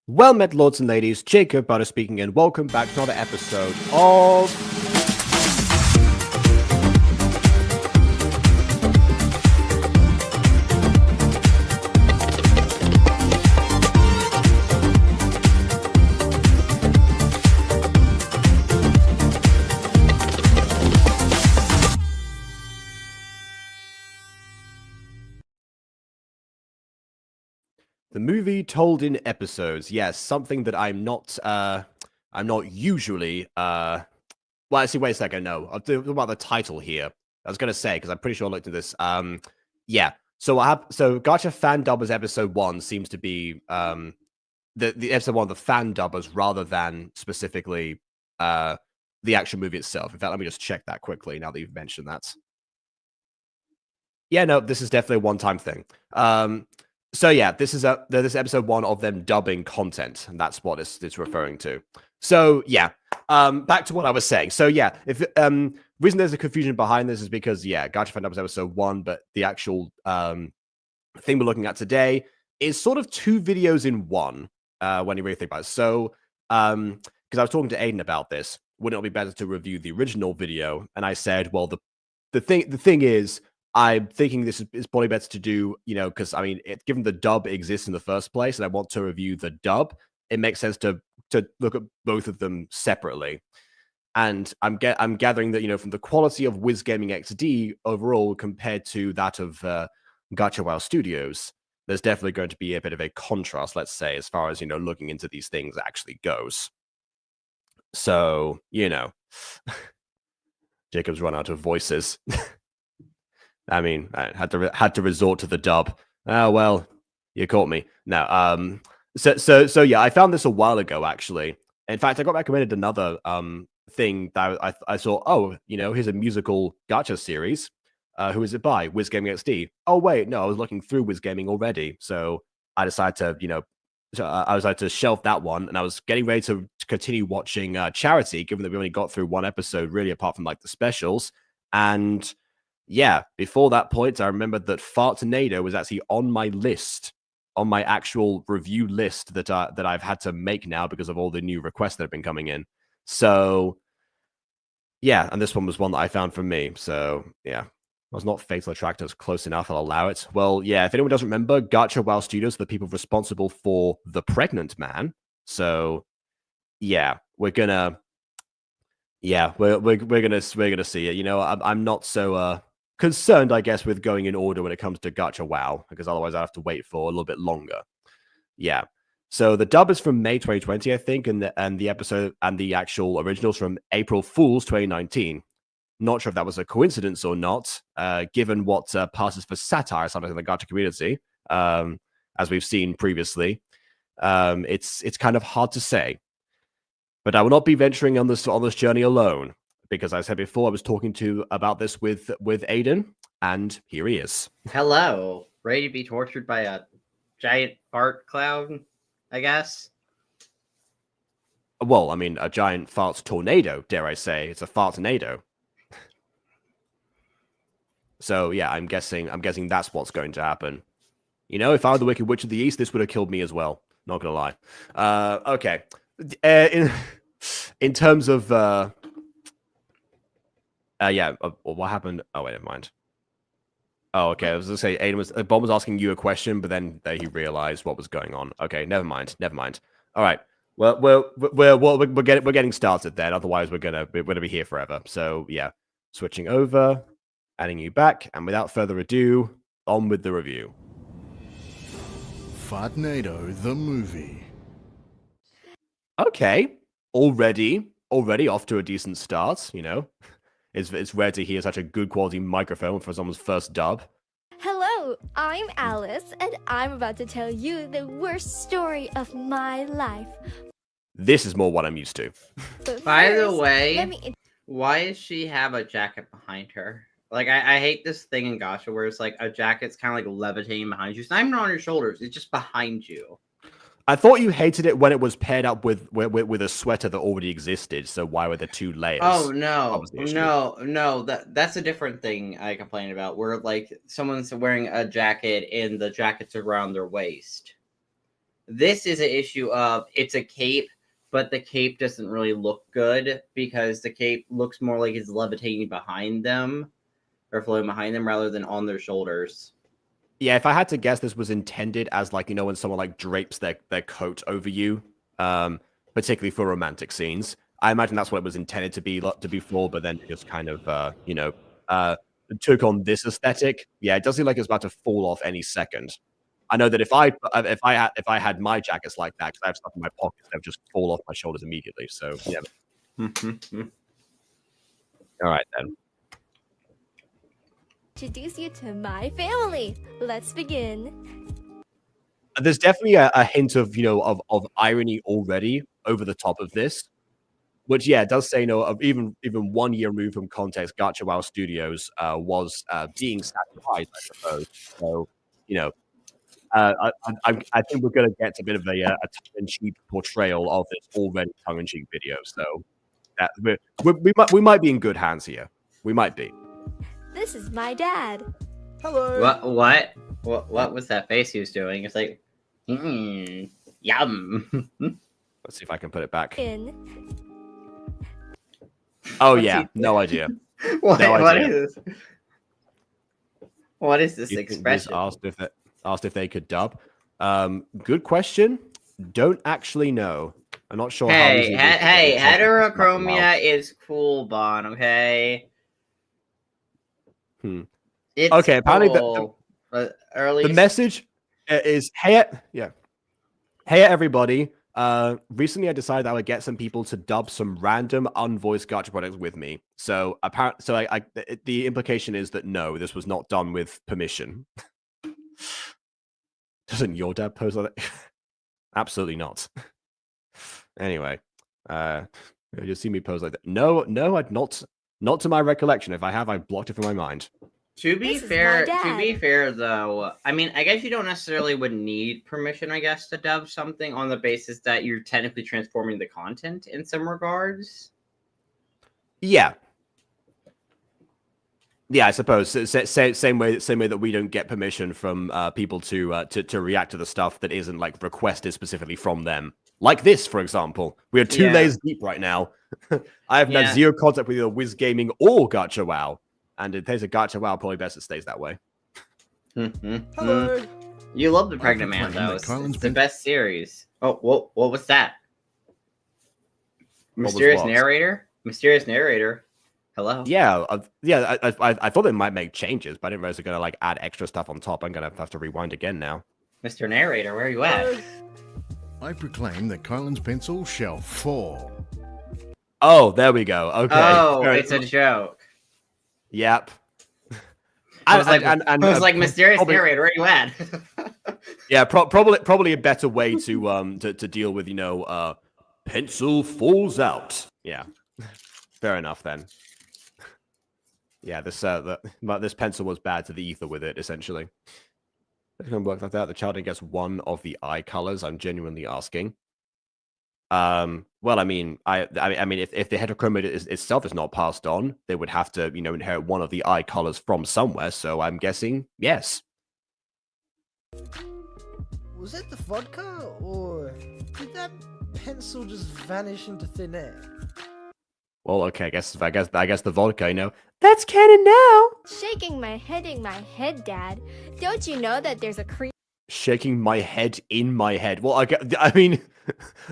Well met, lords and ladies, Jacob Butter speaking, and welcome back to another episode of... The movie told in episodes. Yes, something that I'm not usually, well, actually, wait a second, no. I'll do about the title here. I was going to say, because I'm pretty sure I looked at this. Yeah. So Gacha Fan Dubbers episode 1 seems to be, the episode 1 of the fan dubbers rather than specifically, the actual movie itself. In fact, let me just check that quickly now that you've mentioned that. Yeah, no, this is definitely a one-time thing. So yeah, this is episode 1 of them dubbing content, and that's what it's referring to. So yeah, back to what I was saying. So yeah, if reason there's a confusion behind this is because yeah, Gacha Fan Dubbers episode 1, but the actual thing we're looking at today is sort of 2 videos in one when you really think about it. So because I was talking to Aiden about this, wouldn't it be better to review the original video? And I said, well, the thing is, I'm thinking this is probably better to do, you know, because I mean, given the dub exists in the first place, and I want to review the dub, it makes sense to look at both of them separately. And I'm gathering that, you know, from the quality of WizGaming XD overall compared to that of Gacha WoW Studios, there's definitely going to be a bit of a contrast, let's say, as far as, you know, looking into these things actually goes. So, you know, Jacob's run out of voices. I mean, I had to resort to the dub. Oh well, you caught me. No, so yeah, I found this a while ago actually. In fact, I got recommended another thing that I saw. Oh, you know, here's a musical gacha series. Who is it by? WizGaming XD. Oh wait, no, I was looking through WizGaming already, so I decided to, you know, I decided to shelf that one, and I was getting ready to continue watching Charity, given that we only got through one episode, really, apart from like the specials, and. Yeah, before that point, I remembered that Fartnado was actually on my list, on my actual review list that I've had to make now because of all the new requests that have been coming in. So, yeah, and this one was one that I found for me. So, yeah, I was not Fatal Attractors close enough. I'll allow it. Well, yeah, if anyone doesn't remember, Gacha WoW Studios are the people responsible for The Pregnant Man. So, yeah, we're gonna see it. You know, I'm not so concerned, I guess, with going in order when it comes to Gacha WoW, because otherwise I have to wait for a little bit longer. Yeah. So the dub is from May 2020, I think, and the episode and the actual originals from April Fool's 2019. Not sure if that was a coincidence or not, given what passes for satire sometimes in the Gacha community, as we've seen previously. It's kind of hard to say. But I will not be venturing on this journey alone. Because I said before, I was talking about this with Aiden, and here he is. Hello. Ready to be tortured by a giant fart cloud, I guess? Well, I mean, a giant fart tornado, dare I say. It's a fartnado. So, yeah, I'm guessing that's what's going to happen. You know, if I were the Wicked Witch of the East, this would have killed me as well. Not gonna lie. Okay. In terms of... what happened? Oh, wait, never mind. Oh, okay. I was going to say, Aiden Bob was asking you a question, but then he realized what was going on. Okay, never mind. All right. Well, we're getting started then. Otherwise, we're gonna be here forever. So yeah, switching over, adding you back, and without further ado, on with the review. Fartnado the movie. Okay, already off to a decent start. You know. It's rare to hear such a good quality microphone for someone's first dub. Hello, Hello, I'm Alice, and I'm about to tell you the worst story of my life. This is more what I'm used to. But By the first, way, let me why does she have a jacket behind her? Like, I hate this thing in Gacha where it's like a jacket's kind of like levitating behind you. It's not even on your shoulders. It's just behind you. I thought you hated it when it was paired up with a sweater that already existed. So why were there 2 layers? Oh That no, was the issue. no, that's a different thing I complain about. Where like someone's wearing a jacket and the jacket's around their waist. This is an issue of it's a cape, but the cape doesn't really look good because the cape looks more like it's levitating behind them or floating behind them rather than on their shoulders. Yeah, if I had to guess, this was intended as like, when someone like drapes their coat over you, particularly for romantic scenes. I imagine that's what it was intended to be for, but then just kind of took on this aesthetic. Yeah, it does seem like it's about to fall off any second. I know that if I had my jackets like that, because I have stuff in my pockets, they would just fall off my shoulders immediately. So yeah. All right then. introduce you to my family. Let's begin. There's definitely a hint of of irony already over the top of this, which it does say of even 1 year removed from context. Gacha WoW Studios was being satirized, I suppose. So I think we're going to get a bit of a tongue-in-cheek portrayal of this already tongue-in-cheek video. So that we might be in good hands here. We might be. This is my dad. Hello. What was that face he was doing? It's like, yum. Let's see if I can put it back. In. Oh What's yeah, he- no idea. What No is idea. this? What is this You think Liz expression? asked if they could dub. Good question. Don't actually know. I'm not sure. how easy it is to get Hey, in contact with heterochromia is cool, Bon. Okay. Hmm. It's Okay, apparently cool. But early. the message is hey everybody. Recently I decided I would get some people to dub some random unvoiced gacha products with me. So the implication is that no, this was not done with permission. Doesn't your dad post like that? Absolutely not. Anyway, you see me pose like that. No, I'd not to my recollection. If I have, I blocked it from my mind. To be This is my fair, dad. though, I mean, I guess you don't necessarily would need permission, I guess, to dub something on the basis that you're technically transforming the content in some regards. Yeah. Yeah, I suppose same way that we don't get permission from people to react to the stuff that isn't like requested specifically from them. Like this, for example, we are 2 Yeah. layers deep right now. I have had zero contact with either WizGaming or Gacha WoW, and if there's a Gacha WoW, probably best it stays that way. Hello. You love the Pregnant Man, proclaim though. that Carlin's It's the been- best series. Oh, what was that? was Mysterious what? narrator. Mysterious narrator. Hello. Yeah, I thought they might make changes, but I didn't realize they're gonna like add extra stuff on top. I'm gonna have to rewind again now. Mr. Narrator, where are you at? I proclaim that Kylan's pencil shall fall. Oh, there we go. Okay. Oh, Fair it's a enough. joke. Yep. I was like, mysterious probably- narrator, where are you at? Yeah, probably a better way to deal with pencil falls out. Yeah, fair enough then. Yeah, this pencil was bad to the ether with it essentially. If can work like that, the child gets one of the eye colors. I'm genuinely asking. Well, I mean, if the heterochromia itself is not passed on, they would have to inherit one of the eye colors from somewhere. So I'm guessing yes. Was it the vodka, or did that pencil just vanish into thin air? Well, okay, I guess the vodka, that's canon now. Shaking my head in my head, Dad. Don't you know that there's a Shaking my head in my head. Well, I mean,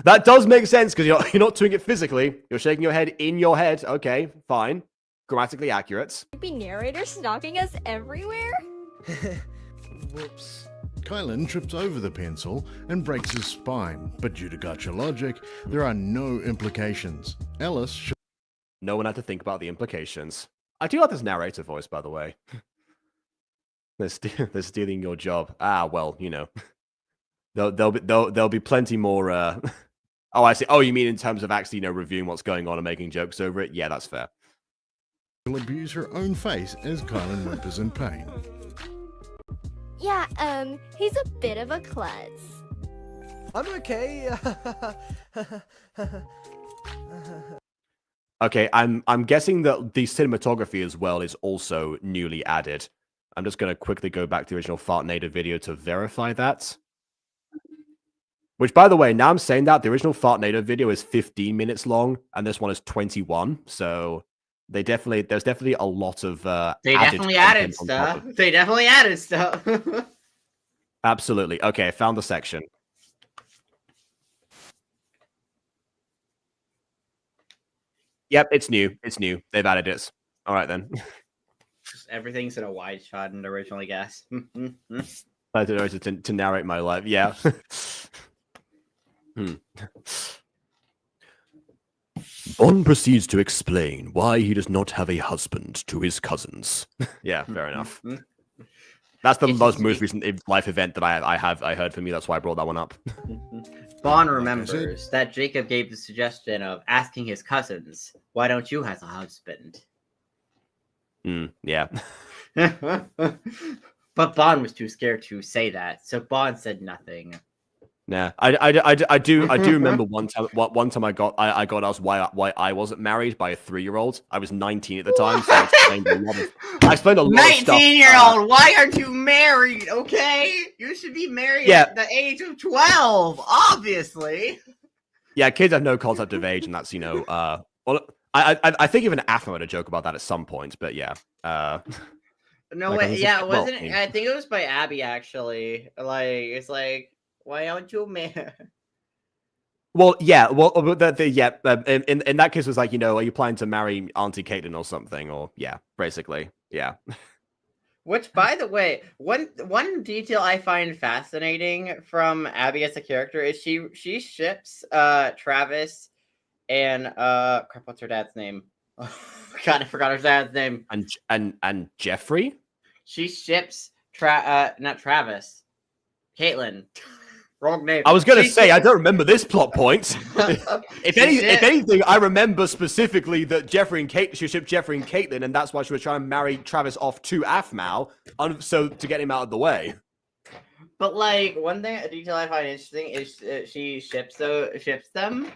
that does make sense because you're not doing it physically. You're shaking your head in your head. Okay, fine, grammatically accurate. creepy narrator stalking us everywhere? Whoops. Kylan trips over the pencil and breaks his spine, but due to gacha logic, there are no implications. Alice should No one had to think about the implications. I do like this narrator voice, by the way. They're stealing your job. Ah, well, you know, there'll be plenty more. Oh, I see. Oh, you mean in terms of actually, reviewing what's going on and making jokes over it? Yeah, that's fair. Will abuse her own face as Kylan whimpers in pain. Yeah, he's a bit of a klutz. I'm okay. Okay, I'm guessing that the cinematography as well is also newly added. I'm just going to quickly go back to the original Fartnado video to verify that. Which, by the way, now I'm saying that, the original Fartnado video is 15 minutes long, and this one is 21. So there's definitely a lot of They definitely added stuff. They definitely added stuff. Absolutely. Okay, I found the section. Yep, it's new. It's new. They've added it. All right, then. Everything's in a wide shot and originally guess. I don't know to narrate my life. Yeah. Bond proceeds to explain why he does not have a husband to his cousins. Yeah, fair enough. That's the most recent life event that I heard from you. That's why I brought that one up. Bond remembers that Jacob gave the suggestion of asking his cousins, "Why don't you have a husband?" Yeah. But Bond was too scared to say that, so Bond said nothing. Nah, I do remember one time I got asked why I wasn't married by a 3-year-old. I was 19 at the time, so I explained a lot of stuff. 19-year-old, why aren't you married? Okay, you should be married at the age of 12, obviously. Yeah, kids have no concept of age, and that's well, I think even Afro had a joke about that at some point, but yeah. No way, yeah, it wasn't. I think it was by Abby actually. Like it's like. Why aren't you married? Well, yeah. Well, in that case, it was like, are you planning to marry Auntie Caitlin or something? Or yeah, basically, yeah. Which, by the way, one detail I find fascinating from Abby as a character is she ships Travis and crap, what's her dad's name? Oh, God, I forgot her dad's name. And Jeffrey. She ships not Travis, Caitlin. Wrong name. I was going to say, I don't remember this plot point. If anything, I remember specifically that she shipped Jeffrey and Caitlin, and that's why she was trying to marry Travis off to Afmau, so to get him out of the way. But like a detail I find interesting is she ships them,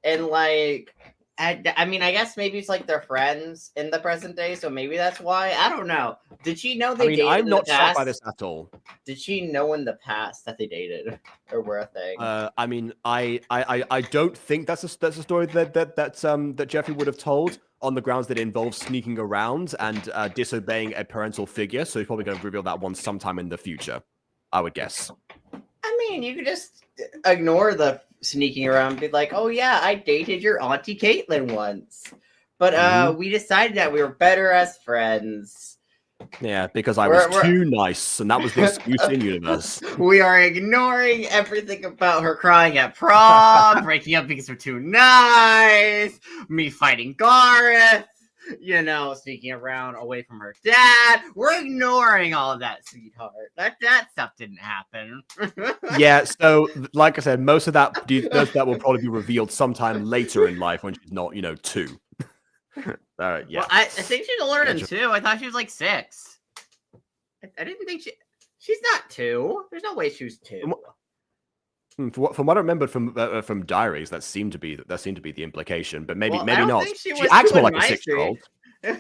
and like. I mean, I guess maybe it's like they're friends in the present day, so maybe that's why. I don't know. Did she know they dated? I'm not shocked by this at all. Did she know in the past that they dated or were a thing? I mean, I don't think that's a story that Jeffrey would have told on the grounds that it involves sneaking around and disobeying a parental figure. So he's probably going to reveal that one sometime in the future, I would guess. I mean, you could just ignore the sneaking around and be like, oh yeah, I dated your Auntie Caitlin once. But we decided that we were better as friends. Yeah, because I was too nice, and that was the excuse in universe. We are ignoring everything about her crying at prom, breaking up because we're too nice, me fighting Gareth, sneaking around away from her dad. We're ignoring all of that, sweetheart. That stuff didn't happen. Yeah, so like I said, most of that will probably be revealed sometime later in life when she's not, 2. Yeah. Well, I think she's older than 2. I thought she was like 6. I didn't think she's not 2. There's no way she was 2. From what I remembered from diaries, that seemed to be the implication, but maybe not. She acts more like a 6-year-old. She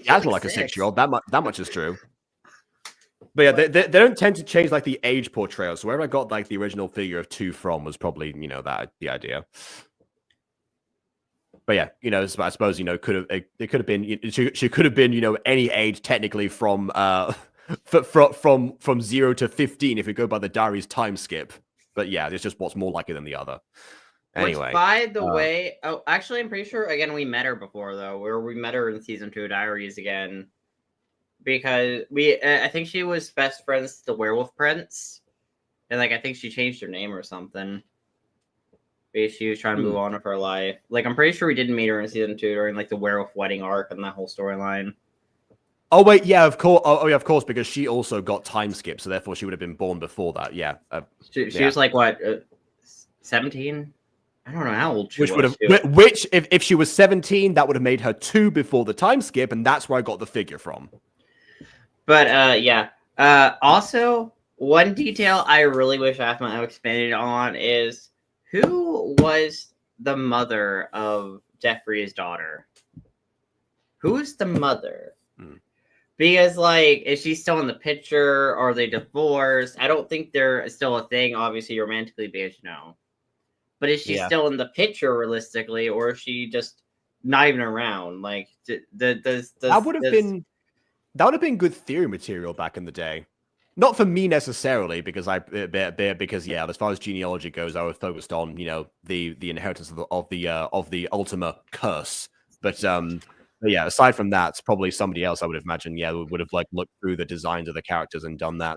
acts more like a 6-year-old. That much is true. But yeah, they don't tend to change like the age portrayal. So where I got like the original figure of 2 from was probably that the idea. But yeah, I suppose it could have been she could have been any age technically from 0 to 15 if we go by the diary's time skip. But yeah, it's just what's more likely than the other. Anyway. Which, by the way, actually, I'm pretty sure, again, we met her before, though. We met her in Season 2 Diaries again. Because I think she was best friends with the Werewolf Prince. And, I think she changed her name or something. Maybe she was trying to move on with her life. I'm pretty sure we didn't meet her in Season 2 during, the Werewolf Wedding arc and that whole storyline. Oh wait, yeah, of course. Oh yeah, of course, because she also got time skip, so therefore she would have been born before that. Yeah. She Yeah. was like what, 17? I don't know how old she Which would was. have, which if she was 17, that would have made her 2 before the time skip, and that's where I got the figure from. But yeah. Also, one detail I really wish I might have expanded on is who was the mother of Jeffrey's daughter? Who's the mother? Because, like, is she still in the picture? Or are they divorced? I don't think they're still a thing, obviously, romantically based, no. But is she still in the picture realistically, or is she just not even around? Like, that would have been good theory material back in the day. Not for me necessarily, because yeah, as far as genealogy goes, I was focused on the inheritance of the Ultima curse. But yeah, aside from that, it's probably somebody else I would imagine. Yeah, would have like looked through the designs of the characters and done that.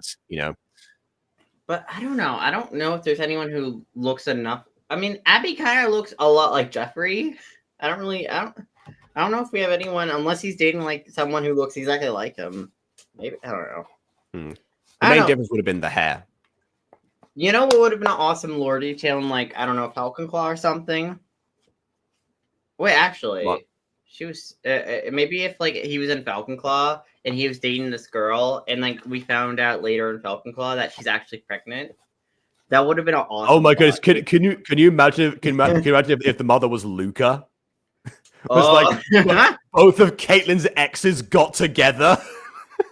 But I don't know. I don't know if there's anyone who looks enough. I mean, Abby kind of looks a lot like Jeffrey. I don't know if we have anyone, unless he's dating like someone who looks exactly like him. Maybe, I don't know. The main difference would have been the hair. You know what would have been an awesome lore detail in, like, I don't know, Falcon Claw or something? Wait, actually, what? She was maybe if like he was in Falcon Claw and he was dating this girl, and like we found out later in Falcon Claw that she's actually pregnant. That would have been an awesome. Oh my goodness! Can you imagine? Can you imagine if the mother was Luca? Like both of Caitlyn's exes got together.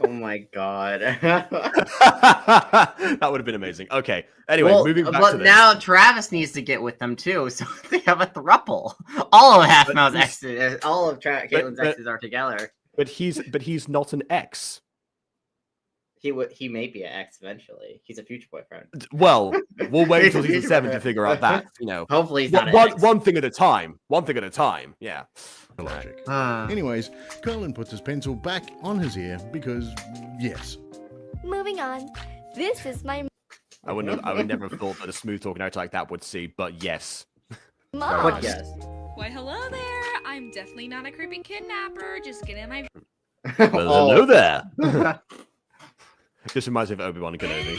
Oh my god. That would have been amazing. Okay. Anyway, moving back to this. Now Travis needs to get with them too, so they have a throuple. All of Half-Mel's exes, all of Caitlyn's exes are together. But he's not an ex. He may be an ex eventually. He's a future boyfriend. Well, we'll wait until season 7 to figure out that. Hopefully he's not one thing at a time. One thing at a time. Yeah. Logic. Anyways, Colin puts his pencil back on his ear because, yes. Moving on. This is my I would never have thought that a smooth talking actor like that would see, but yes. mom. But yes. Why, hello there. I'm definitely not a creepy kidnapper. Just getting my. Well, hello there. This reminds me of Obi-Wan Kenobi.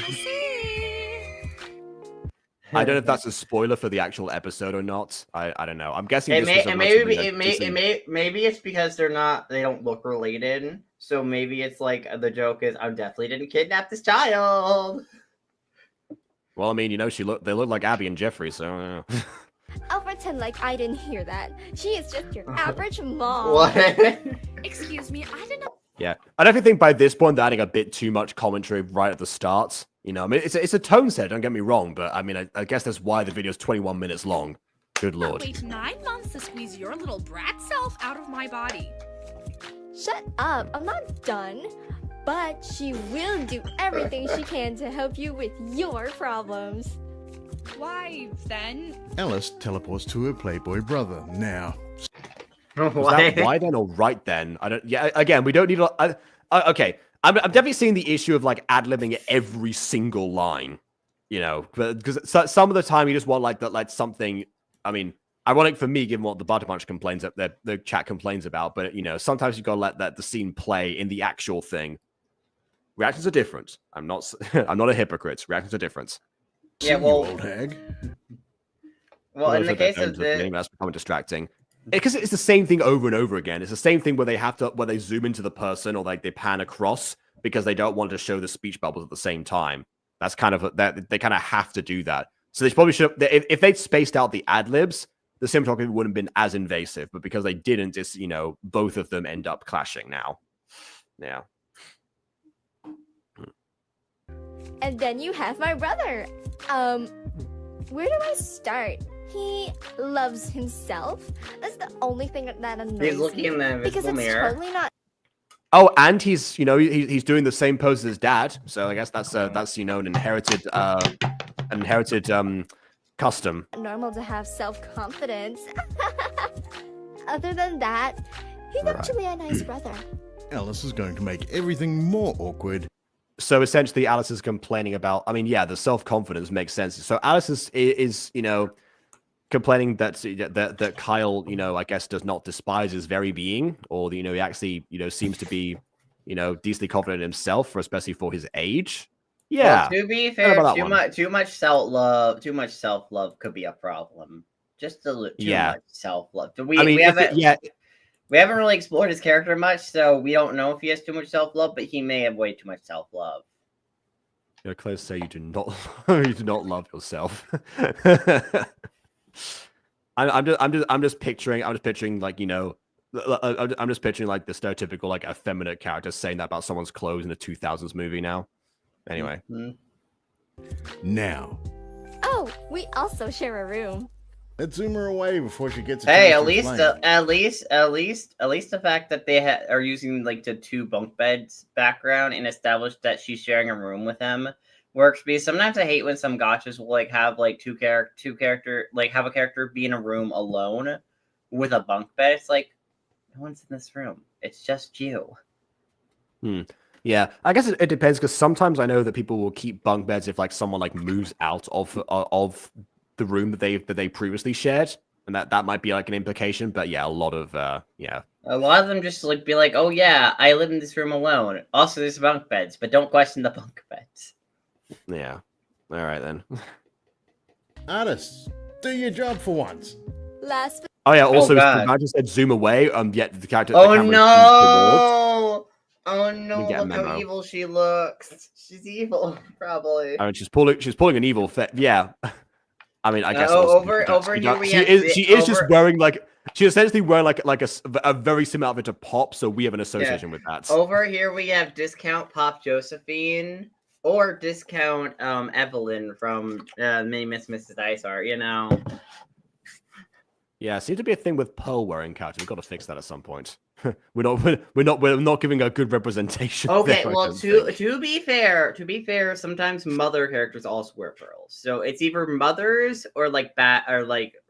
I don't know if that's a spoiler for the actual episode or not. I don't know. I'm guessing maybe it's because they don't look related. So maybe it's like the joke is I definitely didn't kidnap this child. Well, I mean, they look like Abby and Jeffrey, so I'll pretend like I didn't hear that. She is just your average mom. What? Excuse me, I didn't know. yeah. I definitely think by this point they're adding a bit too much commentary right at the start. I mean, it's a tone set, don't get me wrong, but I mean, I guess that's why the video's 21 minutes long. Good lord. Wait 9 months to squeeze your little brat self out of my body. Shut up. I'm not done. But she will do everything she can to help you with your problems. Why, then? Alice teleports to her Playboy brother. Now, Is that why then or right then? I don't. Yeah. Again, we don't need. Okay. I'm definitely seeing the issue of like ad-libbing every single line. Because some of the time you just want like something. I mean, ironic for me, given what the Butter Punch complains that the chat complains about. But sometimes you gotta let the scene play in the actual thing. Reactions are different. I'm not a hypocrite. Reactions are different. Yeah, well, old hag. Well, in the case of this, that's becoming distracting. Because it's the same thing over and over again. It's the same thing where they zoom into the person or like they pan across because they don't want to show the speech bubbles at the same time. That's kind of that they kind of have to do that. So they probably should if they'd spaced out the ad libs, the cinematography wouldn't have been as invasive. But because they didn't, it's both of them end up clashing now. Yeah. And then you have my brother. Where do I start? He loves himself. That's the only thing that annoys me. He's looking in the because invisible it's mirror. totally not Oh, and he's he's doing the same pose as his dad. So I guess that's an inherited custom. normal to have self-confidence. Other than that, he's actually a nice brother. Alice is going to make everything more awkward. So essentially, Alice is complaining about. I mean, yeah, the self-confidence makes sense. So Alice is complaining that Kyle, I guess, does not despise his very being, or he actually, seems to be decently confident in himself, especially for his age. Yeah. Well, to be What fair, about that one? too much self love could be a problem. Just too Yeah. much self love. I mean, We haven't really explored his character much, so we don't know if he has too much self love, but he may have way too much self love. Claire say you do not you do not love yourself. I'm just picturing like I'm just picturing like the stereotypical like effeminate character saying that about someone's clothes in a 2000s movie now. Anyway. Now, Oh, we also share a room. let's zoom her away before she gets a Hey, chance at to least explain. the fact that they are using like the 2 bunk beds background and established that she's sharing a room with him works, because sometimes I hate when some gotchas will like have like two character like have a character be in a room alone with a bunk bed. It's like, no one's in this room. It's just you. Yeah, I guess it depends, because sometimes I know that people will keep bunk beds if like someone like moves out of the room that they previously shared, and that might be like an implication. But yeah, a lot of A lot of them just like be like, oh yeah, I live in this room alone. Also, there's bunk beds, but don't question the bunk beds. yeah. All right then. Artists, do your job for once. Last but Oh yeah. Also, God. I just said zoom away. Yet the character. Oh the camera no! Oh no! get a Look how memo. evil she looks. She's evil, probably. I mean, she's pulling an evil. Yeah. I mean, I guess over here we have she is just wearing like she's essentially wearing like a very similar outfit to Pop, so we have an association with that. Over here we have discount Pop Josephine or discount Evelyn from Mini Miss Mrs. Dysart. Yeah, seems to be a thing with Pearl wearing characters. We've got to fix that at some point. we're not giving a good representation. Okay, there, well, to be fair, sometimes mother characters also wear pearls. So it's either mothers or like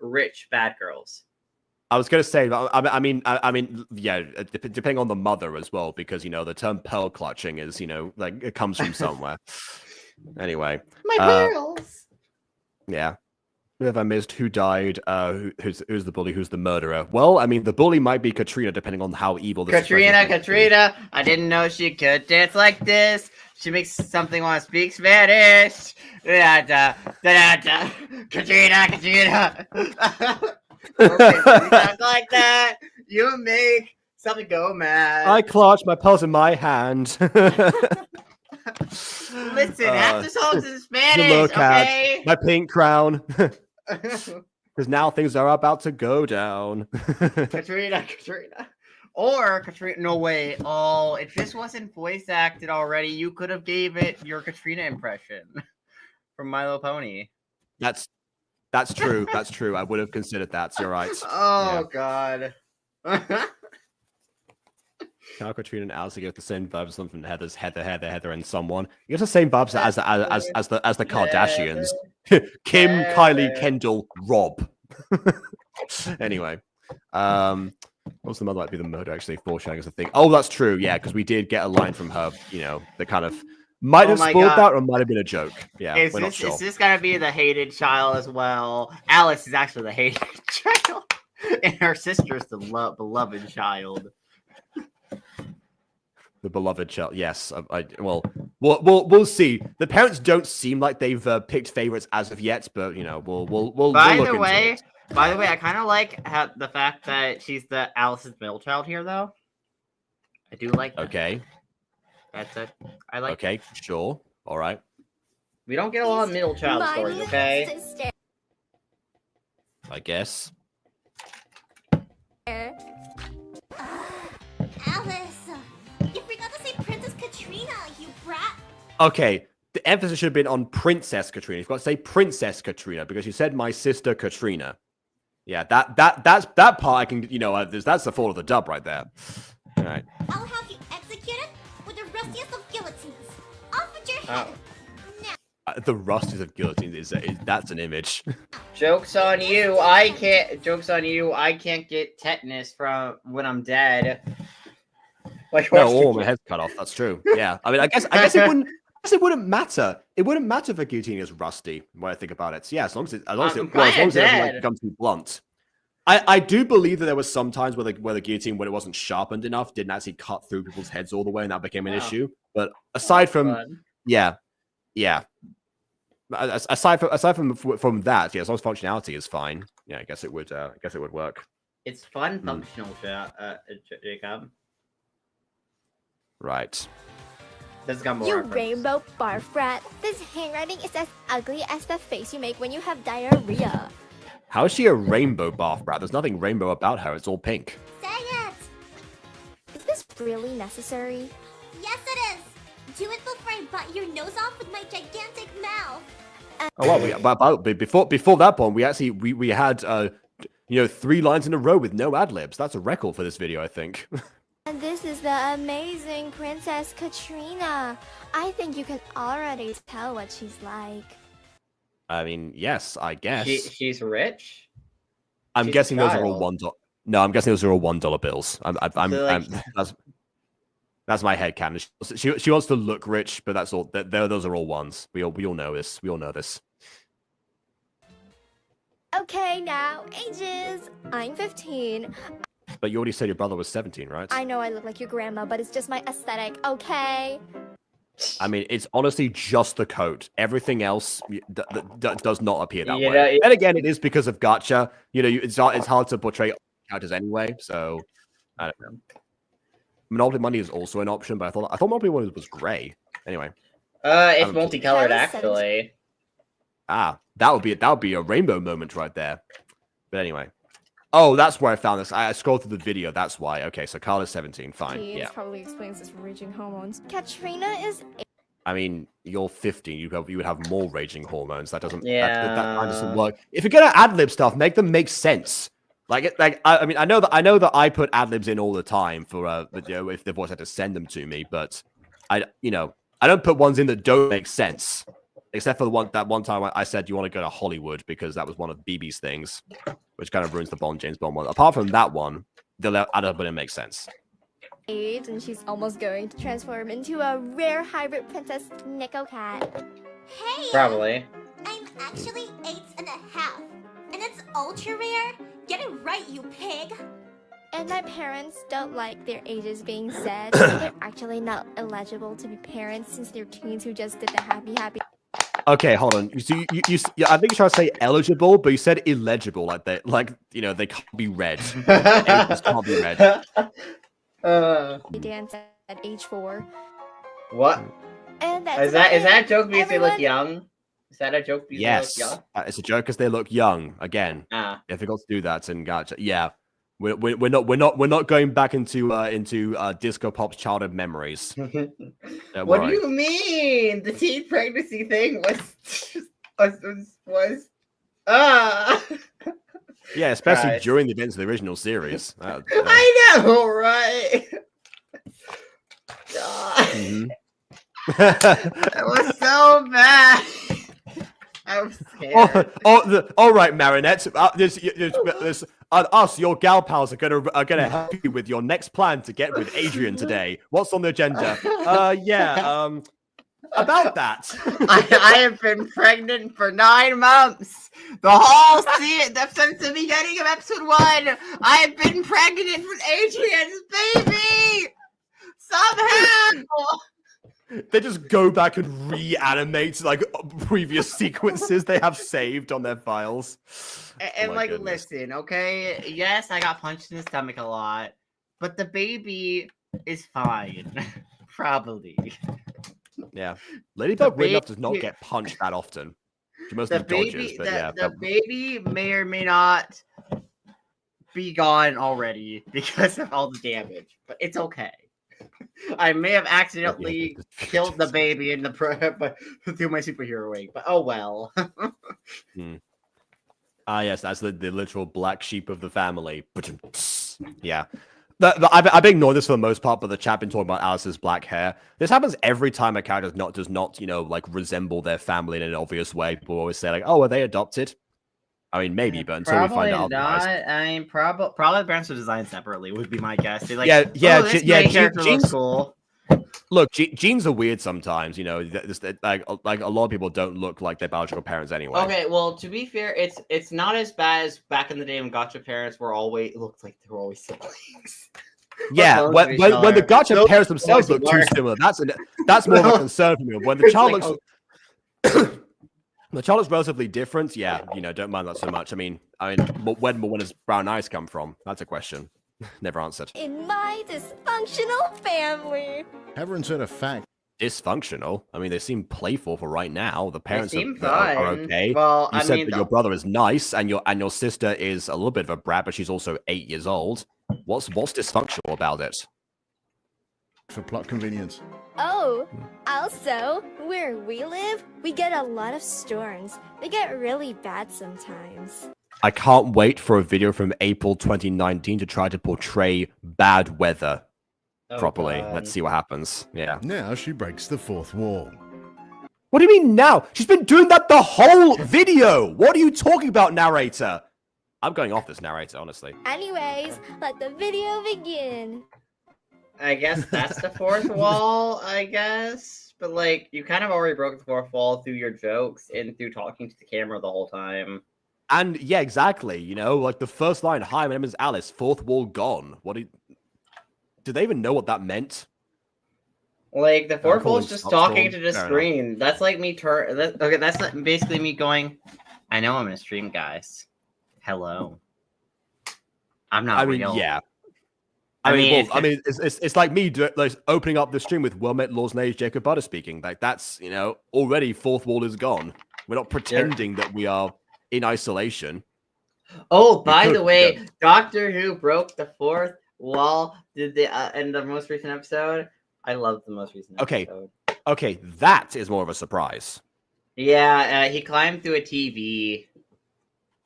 rich bad girls. I was gonna say, I mean, yeah, depending on the mother as well, because the term pearl clutching is, like it comes from somewhere. Anyway, My pearls. Yeah. Who have I missed? Who died? Who's the bully? Who's the murderer? Well, I mean, the bully might be Katrina, depending on how evil this Katrina. I didn't know she could dance like this. She makes something want to speak Spanish. Katrina. Okay, you talk like that. You make something go mad. I clutch my pearls in my hand. Listen, half the songs in Spanish, okay? My pink crown. Because now things are about to go down. Katrina. Or Katrina. No way. Oh, if this wasn't voice acted already, you could have gave it your Katrina impression from My Little Pony. That's true. That's true. I would have considered that. You're right. Oh God. How Katrina and Alice get the same vibes from Heather, and someone. You get the same vibes as the Kardashians. Kim, Kylie, Kendall, Rob. Anyway, what's the mother might be the murder actually foreshadowing as a thing? Oh, that's true. Yeah, because we did get a line from her. The kind of might have spoiled that, or might have been a joke. Yeah, we're not sure. Is this gonna be the hated child as well? Alice is actually the hated child, and her sister's the beloved child. The beloved child, yes. Well, we'll see. The parents don't seem like they've picked favorites as of yet, but we'll. By the way, I kind of like the fact that she's the Alice's middle child here, though. I do like that. Okay. That's it. I like. Okay, sure. All right. We don't get a lot of middle child my stories, little okay? sister. I guess. Alice, you forgot to say Princess Katrina, you brat. Okay, the emphasis should have been on Princess Katrina. You've got to say Princess Katrina because you said my sister Katrina. Yeah, that's that part I can, that's the fault of the dub right there. All right. I'll have you executed with the rustiest of guillotines. Off with your head. The rustiest of guillotines that's an image. Joke's on you. I can't get tetanus from when I'm dead. Like, no, my head's cut off. That's true. Yeah. I mean, I guess it wouldn't matter. It wouldn't matter if a guillotine is rusty when I think about it. So yeah, as long as it doesn't become too blunt. I do believe that there was some times where the guillotine, when it wasn't sharpened enough, didn't actually cut through people's heads all the way, and that became an issue. But aside from Fun. yeah. Aside from that, yeah, as long as functionality is fine, yeah, I guess it would work. It's fun, functional, Jacob. Right. This got more You reference. rainbow barf rat. This handwriting is as ugly as the face you make when you have diarrhea. How is she a rainbow bath brat? There's nothing rainbow about her. It's all pink. Say it! Is this really necessary? Yes, it is! Do it before I bite your nose off with my gigantic mouth! Oh well, but before that point, we actually we had 3 lines in a row with no ad libs. That's a record for this video, I think. And this is the amazing Princess Katrina. I think you can already tell what she's like. I mean, yes, I guess. She's rich. I'm she's a guessing those are all child. $1. No, I'm guessing those are all $1 bills. So, That's my headcanon. She wants to look rich, but that's all. Those are all ones. We all know this. We all know this. Okay, now, ages. I'm 15. But you already said your brother was 17, right? I know I look like your grandma, but it's just my aesthetic, okay? I mean, it's honestly just the coat. Everything else does not appear that You way. know, And again, it is because of Gacha. It's hard to portray characters anyway. So I don't know. Monopoly Money is also an option, but I thought Monopoly Money was grey. Anyway, it's multicolored That was actually. that would be a rainbow moment right there. But anyway. Oh, that's where I found this. I scrolled through the video. That's why. Okay, so Carla's 17. Fine. This Yeah. probably explains his raging hormones. Katrina is I mean, you're 15. You would have more raging hormones. That doesn't. Yeah. That kind of doesn't work. If you're gonna ad lib stuff, make them make sense. I mean, I know that I put ad libs in all the time for if the voice had to send them to me, but I don't put ones in that don't make sense. Except for that one time I said you want to go to Hollywood because that was one of BB's things, which kind of ruins the James Bond one. Apart from that one, the ad lib wouldn't make sense. 8, and she's almost going to transform into a rare hybrid princess Nico cat. Hey! Probably. I'm actually 8.5. And it's ultra rare? Get it right, you pig! And my parents don't like their ages being said. They're actually not eligible to be parents since they're teens who just did the happy. Okay, hold on. So I think you're trying to say eligible, but you said illegible. Like they can't be read. Ages can't be read. They dance at age 4. What? And that's Is that a joke because they look Everyone- young? Is that a joke because Yes, they look it's a joke because they look young. Again, young? difficult to do that in Gacha. Yeah, we're not going back into disco pop's childhood memories. Don't What worry. do you mean? The teen pregnancy thing was Yeah, especially Christ. during the events of the original series. I know, right? God, Mhm. that was so bad. I was scared. All right, Marinette. Us, your gal pals, are gonna help you with your next plan to get with Adrian today. What's on the agenda? About that. I have been pregnant for 9 months. The whole since the beginning of episode 1, I have been pregnant with Adrian's baby. Somehow. They just go back and reanimate like previous sequences they have saved on their files. And Oh my like, goodness. listen, okay? Yes, I got punched in the stomach a lot, but the baby is fine. Probably. Yeah, Ladybug The Ridnuff does not baby- get punched that often. She The mostly dodges, baby, but yeah. the baby may or may not be gone already because of all the damage, but it's okay. I may have accidentally killed the baby in the through my superhero wing, but oh well. Yes, that's the literal black sheep of the family. Yeah. I've ignored this for the most part, but the chat been talking about Alice's black hair. This happens every time a character does not like resemble their family in an obvious way. People always say like, "Oh, are they adopted?" I mean, maybe, but until we find out otherwise. I mean, probably the brands are designed separately would be my guess. They're like, Yeah, this main character Jean's- looks cool. Look, genes are weird sometimes. You know, like a lot of people don't look like their biological parents anyway. Okay, well, to be fair, it's not as bad as back in the day when Gacha parents were always looked like they were always siblings. Yeah, when the Gacha parents themselves look too similar, that's more of a concern for me. When the child looks, the child looks relatively different. Yeah, you know, don't mind that so much. I mean, when does brown eyes come from? That's a question. Never answered. In my dysfunctional family. Have her insert a fact. Dysfunctional? I mean, they seem playful for right now. The parents seem are fine. okay. Well, you said that your brother is nice, and your sister is a little bit of a brat, but she's also 8 years old. What's dysfunctional about it? For plot convenience. Oh, also, where we live, we get a lot of storms. They get really bad sometimes. I can't wait for a video from April 2019 to try to portray bad weather properly. God. Let's see what happens. Yeah. Now she breaks the fourth wall. What do you mean now? She's been doing that the whole video. What are you talking about, narrator? I'm going off this narrator, honestly. Anyways, let the video begin. I guess that's the fourth wall, I guess. But, like, you kind of already broke the fourth wall through your jokes and through talking to the camera the whole time. And, yeah, exactly. You know, like the first line, hi, my name is Alice, fourth wall gone. Did they even know what that meant? Like, the fourth wall is just talking to the Fair screen. Enough. That's like me that's basically me going, I know I'm in a stream, guys. Hello. I'm not real. Yeah. I mean, it's like me opening up the stream with well-met Law's Nage Jacob Butter speaking. Like, that's, you know, already fourth wall is gone. We're not pretending that we are in isolation. Oh, by the way, Doctor Who broke the fourth wall in the most recent episode. I love the most recent episode. Okay, that is more of a surprise. Yeah, he climbed through a TV.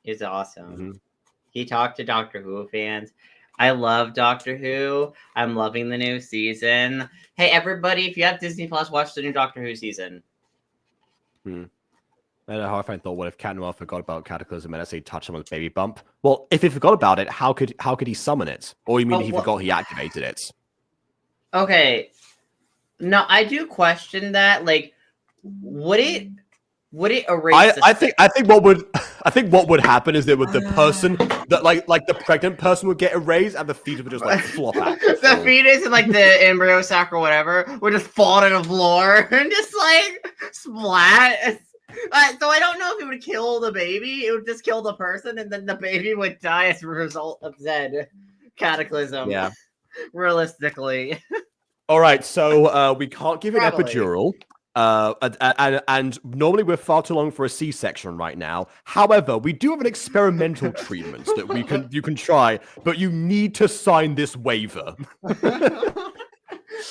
It's awesome. Mm-hmm. He talked to Doctor Who fans. I love Doctor Who. I'm loving the new season. Hey, everybody, if you have Disney Plus, watch the new Doctor Who season. I don't know how I thought, what if Cat Noir forgot about Cataclysm and he touched someone's baby bump? Well, if he forgot about it, how could he summon it? Or you mean he forgot he activated it? Okay. No, I do question that. Like, would it erase? I think what would happen is that with the person that like the pregnant person would get erased and the fetus would just like flop out. The fetus and like the embryo sac or whatever would just fall to the floor and just like splat. So I don't know if it would kill the baby. It would just kill the person, and then the baby would die as a result of said cataclysm. Yeah, realistically. All right, so we can't give an epidural. And normally we're far too long for a C-section right now. However, we do have an experimental treatment that you can try, but you need to sign this waiver.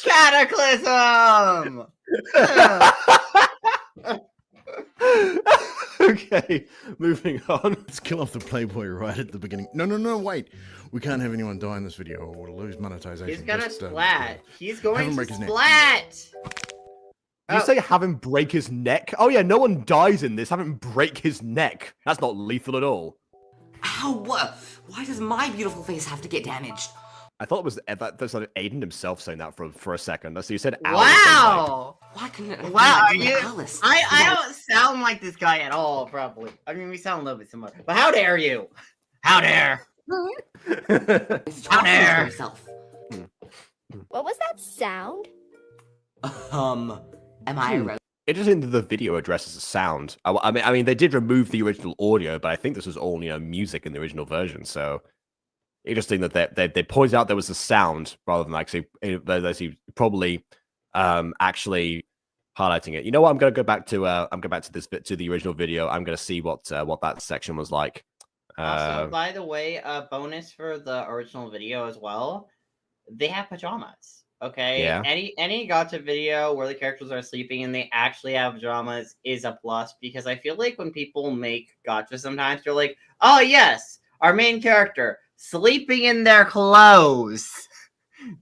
Cataclysm. Okay, moving on. Let's kill off the Playboy right at the beginning. No, wait. We can't have anyone die in this video or we'll lose monetization. He's gonna splat. He's going to splat. You say have him break his neck? Oh yeah, no one dies in this. Have him break his neck. That's not lethal at all. Ow, why does my beautiful face have to get damaged? I thought it was that's like Aiden himself saying that for a second. So you said Alice. Wow. Why couldn't it Wow, Alice? I don't sound like this guy at all, probably. I mean, we sound a little bit similar. But how dare you? How dare? How dare? Yourself. What was that sound? Am I Interesting that the video addresses a sound. I mean, they did remove the original audio, but I think this was all music in the original version. So interesting that they pointed out there was a sound rather than actually probably actually highlighting it. You know what? I'm gonna go back to this bit to the original video. I'm gonna see what that section was like. Also, by the way, a bonus for the original video as well. They have pajamas. Okay. Yeah. Any Gacha video where the characters are sleeping and they actually have pajamas is a plus, because I feel like when people make Gacha sometimes they're like, oh yes, our main character sleeping in their clothes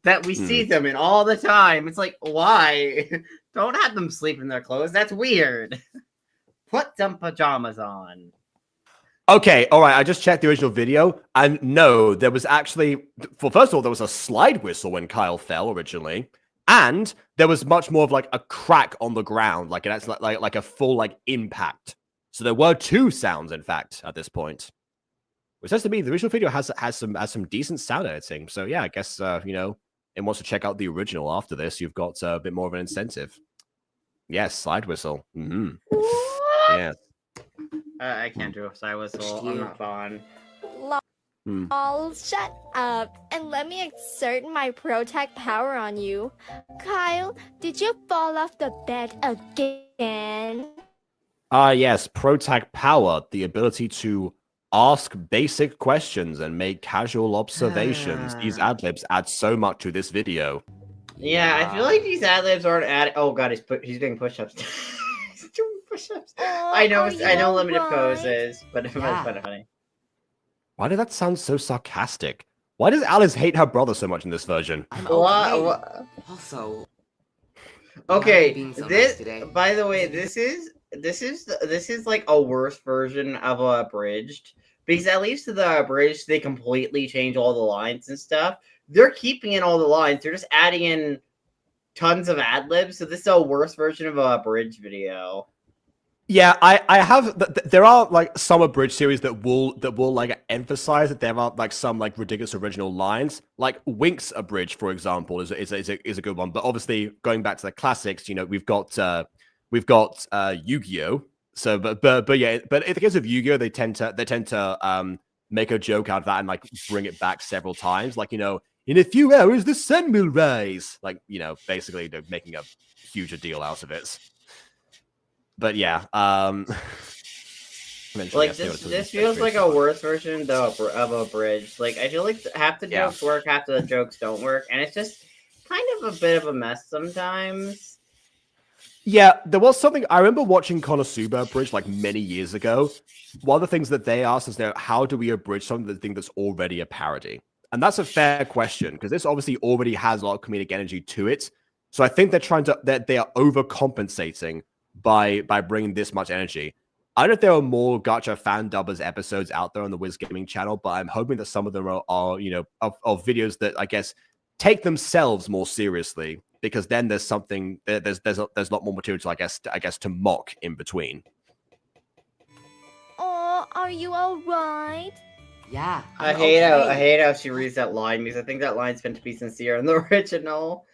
that we see them in all the time. It's like, why? Don't have them sleep in their clothes. That's weird. Put some pajamas on. Okay, all right. I just checked the original video, and no, there was actually. Well, first of all, there was a slide whistle when Kyle fell originally, And there was much more of like a crack on the ground, like it's like a full like impact. So there were 2 sounds, in fact, at this point. Which says to me the original video has some decent sound editing. So yeah, I guess you know, it wants to check out the original after this. You've got a bit more of an incentive. Yes, slide whistle. Mm-hmm. Yeah. I can't do a side whistle. I'm not fun. Lol, shut up and let me exert my protect power on you. Kyle, did you fall off the bed again? Yes, protect power, the ability to ask basic questions and make casual observations. These ad-libs add so much to this video. Yeah, I feel like these ad-libs aren't adding. Oh god, he's doing push-ups. He's doing push-ups. I know limited poses, but it's kind of funny. Why did that sound so sarcastic? Why does Alice hate her brother so much in this version? Also, okay, being so this nice today. by the way, this is like a worse version of a abridged, because at least the abridged they completely change all the lines and stuff. They're keeping in all the lines. They're just adding in tons of ad libs. So this is a worse version of a abridged video. Yeah, I have. There are like some abridged series that will like emphasize that there are like some like ridiculous original lines. Like Wink's abridged, for example, is a good one. But obviously, going back to the classics, you know, we've got Yu-Gi-Oh. So, but yeah, but in the case of Yu-Gi-Oh, they tend to make a joke out of that and like bring it back several times. Like, you know, in a few hours the sun will rise. Like, you know, basically they're making a huge deal out of it. But yeah, like this feels like a worse version though of a bridge. Like I feel like half the jokes work, half the jokes don't work, and it's just kind of a bit of a mess sometimes. Yeah, there was something I remember watching Konosuba Bridge like many years ago. One of the things that they asked is, how do we abridge something that's already a parody? And that's a fair question because this obviously already has a lot of comedic energy to it. So I think they are overcompensating by bringing this much energy. I don't know if there are more Gacha fan dubbers episodes out there on the WizGaming channel, but I'm hoping that some of them are you know, of videos that I guess take themselves more seriously, because then there's something there's a lot more material to, I guess to mock in between. Oh, are you all right? Yeah. I hate how she reads that line, because I think that line's meant to be sincere in the original.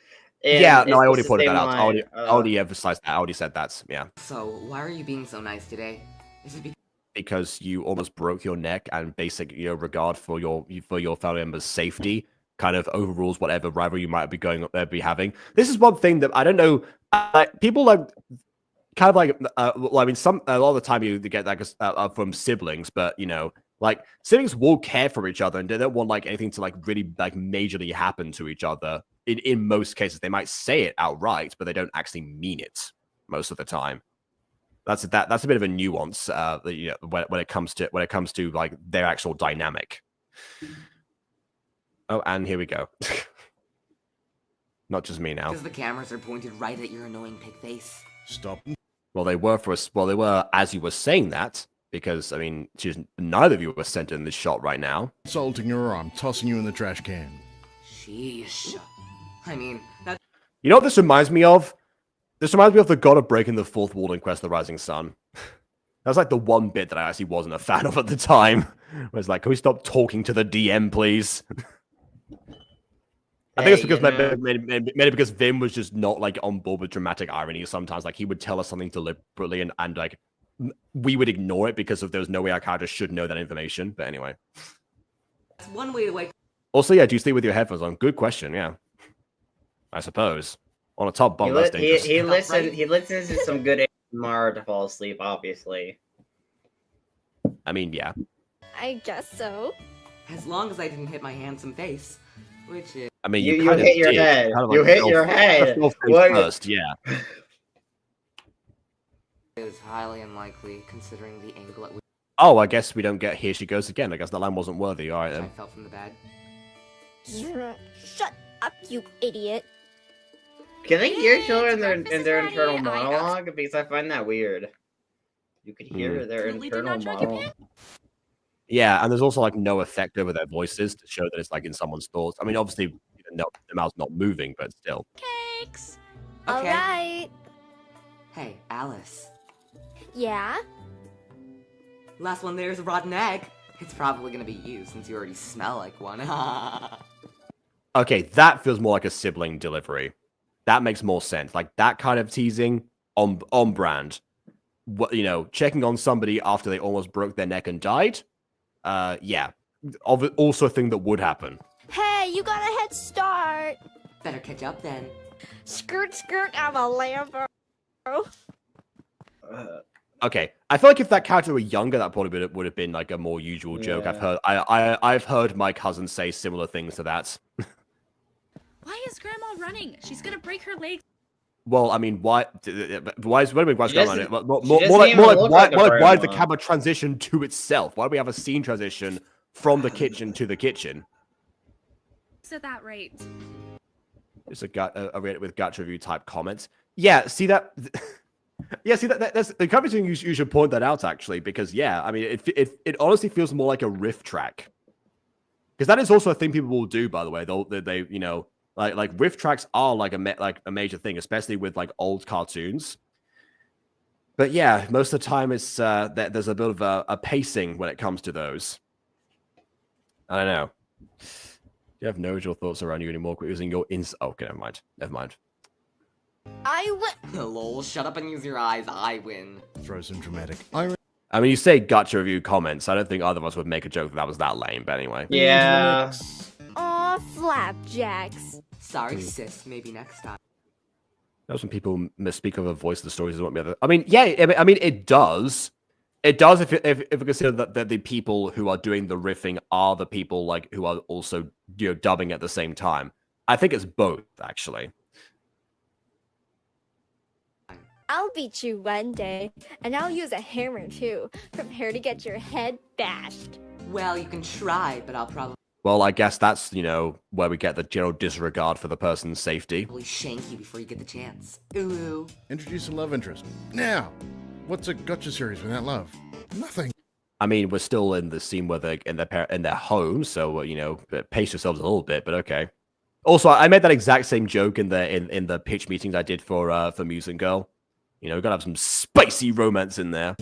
And yeah, no, I already pointed that out. Line. I already emphasized that. I already said that. Yeah. So, why are you being so nice today? Is it because you almost broke your neck, and basic, you know, regard for your family members' safety kind of overrules whatever rivalry you might be having. This is one thing that I don't know. People like kind of like. Well, I mean, a lot of the time you get that from siblings, but you know, like siblings will care for each other and they don't want like anything to like really like majorly happen to each other. In most cases, they might say it outright, but they don't actually mean it most of the time. That's a bit of a nuance, you know, when it comes to like their actual dynamic. Oh, and here we go. Not just me now. Because the cameras are pointed right at your annoying pig face. Stop. Well, they were as you were saying that, because I mean, neither of you were centered in this shot right now. Insulting your arm, tossing you in the trash can. Sheesh. I mean, that. You know what this reminds me of? This reminds me of the God of Breaking the Fourth Wall in Quest of the Rising Sun. That's like the one bit that I actually wasn't a fan of at the time. Where it's like, can we stop talking to the DM, please? I think it's because maybe because Vim was just not like on board with dramatic irony sometimes. Like he would tell us something deliberately and like we would ignore it because there was no way our characters should know that information. But anyway. That's one way to like. Also, yeah, do you sleep with your headphones on? Good question, yeah. I suppose. On a top bunk, that's dangerous. He listens to some good ASMR to fall asleep, obviously. I mean, yeah. I guess so. As long as I didn't hit my handsome face, which is. I mean, you hit your head. Kind of you like hit your head. First, yeah. Is highly unlikely considering the angle at which Oh, I guess we don't get Here She Goes Again. I guess that line wasn't worthy. All right, I then. fell from the bed. Shut up, you idiot. Can they hear each other in breakfast is their ready. internal I got- monogue? Because I find that weird. You could hear their Totally did internal not drag your monologue. Yeah, and there's also like no effect over their voices to show that it's like in someone's thoughts. I mean, obviously, the mouth's not moving, but still. Okay, pancakes. Okay. Alright. Hey, Alice. Yeah? Last one there's a rotten egg. It's probably gonna be you since you already smell like one. Okay, that feels more like a sibling delivery. That makes more sense. Like that kind of teasing on brand. What, you know, checking on somebody after they almost broke their neck and died. Yeah, also a thing that would happen. Hey, you got a head start. Better catch up then. Skirt, skirt, I'm a Lambo. Okay, I feel like if that character were younger, that probably would have been like a more usual joke. Yeah. I've heard my cousin say similar things to that. Why is Grandma running? She's gonna break her legs. Well, I mean, why is grandma doesn't- more she like doesn't even look why like a why did the grandma. camera transition to itself? Why do we have a scene transition from the kitchen to the kitchen? At that rate. It's a Reddit with Gacha review type comments. Yeah, see that. Yeah, see that's the kind of thing you should point that out actually, because yeah, I mean it honestly feels more like a riff track, because that is also a thing people will do, by the way. They you know, like riff tracks are like a major thing, especially with like old cartoons. But yeah, most of the time it's there's a bit of a pacing when it comes to those. I don't know. Do you have no original thoughts around you anymore? Quit using your okay, never mind. Never mind. I win. Lol, shut up and use your eyes. I win. Throw some dramatic irony. I mean, you say Gacha review comments. I don't think either of us would make a joke that was that lame, but anyway. Yeah. Aw, flapjacks. Sorry, sis. Maybe next time. That's when people misspeak of a voice of the stories. I mean, yeah, I mean, it does. It does if we consider that the people who are doing the riffing are the people like who are also, you know, dubbing at the same time. I think it's both, actually. I'll beat you one day, and I'll use a hammer too. Prepare to get your head bashed. Well, you can try, but I'll probably Well, I guess that's, you know, where we get the general disregard for the person's safety. shank you before you get the chance. Ooh. Introduce a love interest. Now, what's a gotcha series without love? Nothing. I mean, we're still in the scene where they're in their home, so you know, pace yourselves a little bit, but okay. Also, I made that exact same joke in the pitch meetings I did for Muse and Girl. You know, we gotta have some spicy romance in there.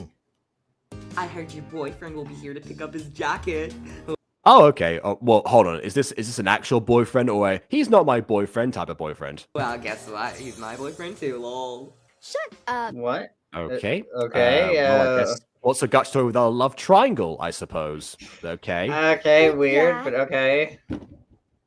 I heard your boyfriend will be here to pick up his jacket. Oh, okay. Oh, well, hold on. Is this an actual boyfriend or he's not my boyfriend type of boyfriend? Well, guess what? He's my boyfriend too, lol. Shut up. What? Okay. Okay. Well, I guess what's a Gacha story without a love triangle? I suppose. Okay. Okay, weird, Yeah. but okay.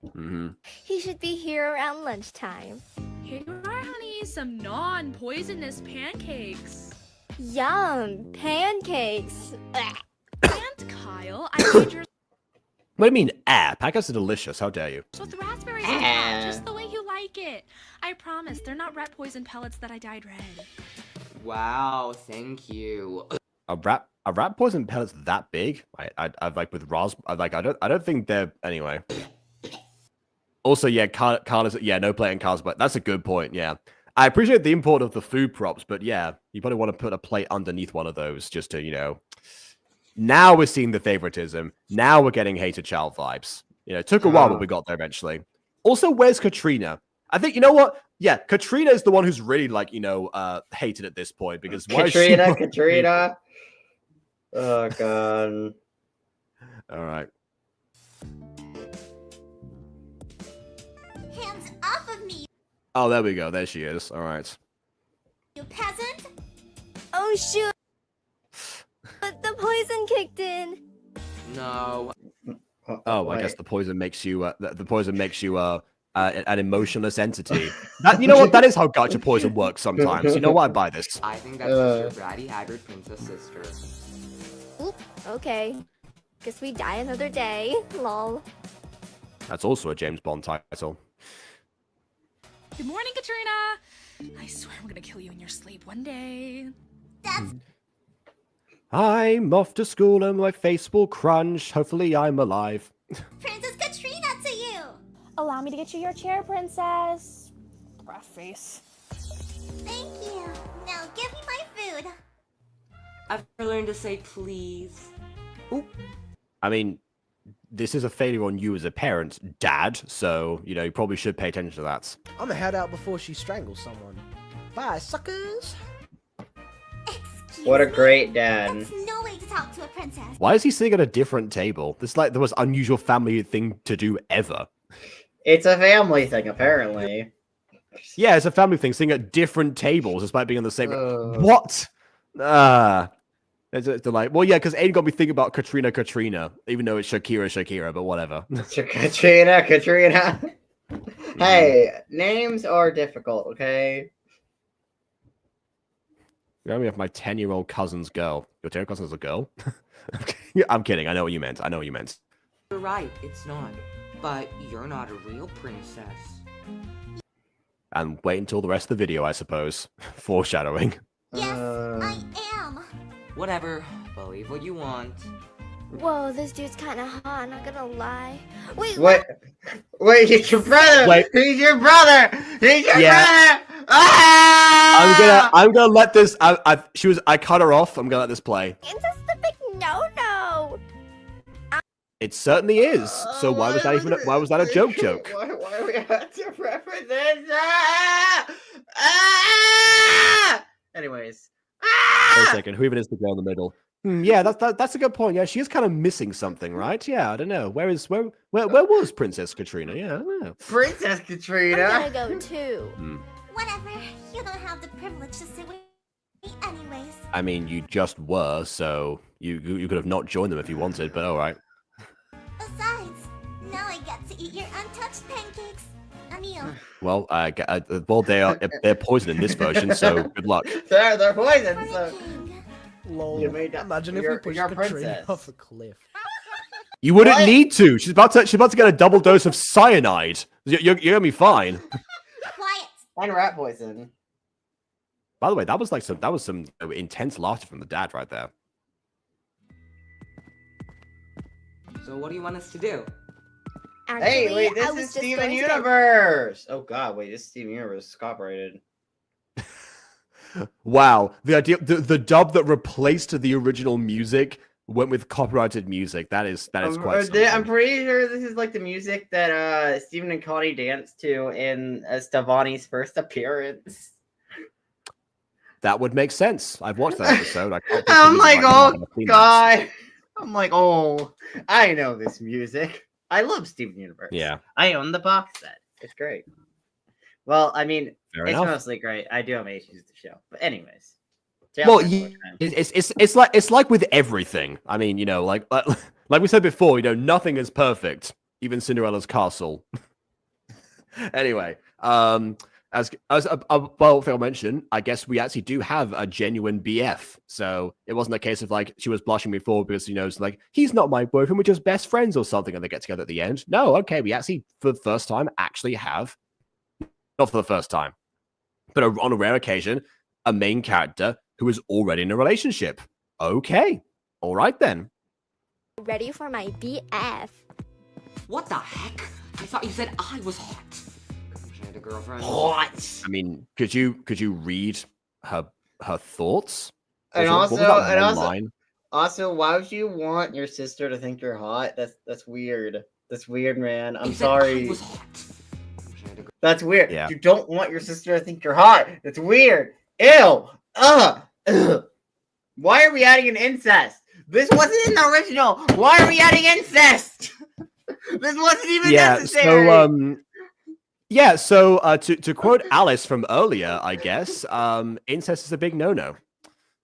Mm-hmm. He should be here around lunchtime. Here you are, honey. Some non-poisonous pancakes. Yum, pancakes. Ugh. And Kyle, I made yours What do you mean, pancakes are delicious. How dare you? with raspberries on top, just the way you like it. I promise, they're not rat poison pellets that I dyed red. Wow, thank you. A rat poison pellet's that big? I like with I don't think they're anyway. Also, yeah, Carl is no plating cars, but that's a good point. Yeah, I appreciate the import of the food props, but yeah, you probably want to put a plate underneath one of those just to, you know. Now we're seeing the favoritism. Now we're getting hated child vibes. You know, it took a while, but we got there eventually. Also, where's Katrina? I think, you know what? Yeah, Katrina is the one who's really, like, you know, hated at this point because why Katrina, is she... Katrina. Oh god. All right. Hands off of me, Oh, there we go. There she is. All right. you peasant! Oh shoot! But the poison kicked in. No. Oh, I guess the poison makes you an emotionless entity. That, you know what? That is how Gacha poison works sometimes. You know what? I buy this. I think that's just your bratty haggard princess sister. Oop, okay. Guess we die another day. Lol. That's also a James Bond title. Good morning, Katrina. I swear I'm gonna kill you in your sleep one day. That's I'm off to school and my face will crunch. Hopefully I'm alive. Princess Katrina to you! Allow me to get you your chair, princess. Rough face. Thank you. Now give me my food. I've learned to say please. I mean, this is a failure on you as a parent, Dad. So you probably should pay attention to that. I'm gonna head out before she strangles someone. Bye, suckers. Excuse What a me? great dad. That's no way to talk to a princess. Why is he sitting at a different table? This is like the most unusual family thing to do ever. It's a family thing, apparently. Yeah, it's a family thing, sitting at different tables despite being on the same. Ugh. What? They're like, well, yeah, because Aiden got me thinking about Katrina, even though it's Shakira, but whatever. Katrina. Hey, names are difficult, okay? Remind me of my 10-year-old cousin's girl. Your 10-year-old cousin's a girl? I'm kidding. I know what you meant. You're right, it's not. But you're not a real princess. And wait until the rest of the video, I suppose. Foreshadowing. Yes, I am. Whatever, believe what you want. Whoa, this dude's kind of hot. Not gonna lie. Wait, What? Wait, he's your brother! Wait. He's your brother! He's your Yeah. brother! Ah! I'm gonna let this. I cut her off. I'm gonna let this play. Is this the big no-no? It certainly is. So why was that a joke? Why do we have to reference this? Ah! Anyways. Wait a second. Who even is the girl in the middle? Yeah, that's a good point. Yeah, she is kind of missing something, right? Yeah, I don't know. Where was Princess Katrina? Yeah, I don't know. Princess I'm Katrina. gonna go too. Whatever. You don't have the privilege to sit with me anyways. I mean, you just were, so you could have not joined them if you wanted, but all right. Besides, now I get to eat your untouched pancakes. A meal. Well, they're poison in this version, so good luck. They're For poison, the so. king. Lol. You made that- Imagine if you're- we pushed you're a Katrina princess. off a cliff. You wouldn't What? need to. She's about to get a double dose of cyanide. You're gonna be fine. Quiet. And rat poison. By the way, that was some intense laughter from the dad right there. So what do you want us to do? Actually, Hey, wait, I this was is just Steven going to go- Universe! Oh god, wait, this is Steven Universe is copyrighted. Wow, the dub that replaced the original music went with copyrighted music. That is quite something. I'm pretty sure this is like the music that Steven and Connie danced to in Stevani's first appearance. That would make sense. I've watched that episode. I'm like, oh god. I'm like, oh, I know this music. I love Steven Universe. Yeah. I own the box set. It's great. Well, I mean, Fair it's enough. mostly great. I do have issues with the show, but anyways. Well, it's like with everything. I mean, like we said before, nothing is perfect, even Cinderella's castle. Anyway, as Phil mentioned, I guess we actually do have a genuine BF. So it wasn't a case of like she was blushing before because it's like he's not my boyfriend, we're just best friends or something, and they get together at the end. No, okay, we actually for the first time actually have, not for the first time, but on a rare occasion, a main character who is already in a relationship. Okay, all right then. Ready for my BF. What the heck? I thought you said I was hot. I had a girlfriend. What? I mean, could you read her thoughts? And What was that one line? also, why would you want your sister to think you're hot? That's weird. That's weird, man. I'm You said I sorry. was hot. I had a That's weird. Yeah. You don't want your sister to think you're hot. That's weird. Ew. Ugh. Why are we adding an incest? This wasn't in the original. Why are we adding incest? This wasn't even necessary. So to quote Alice from earlier, I guess, incest is a big no-no.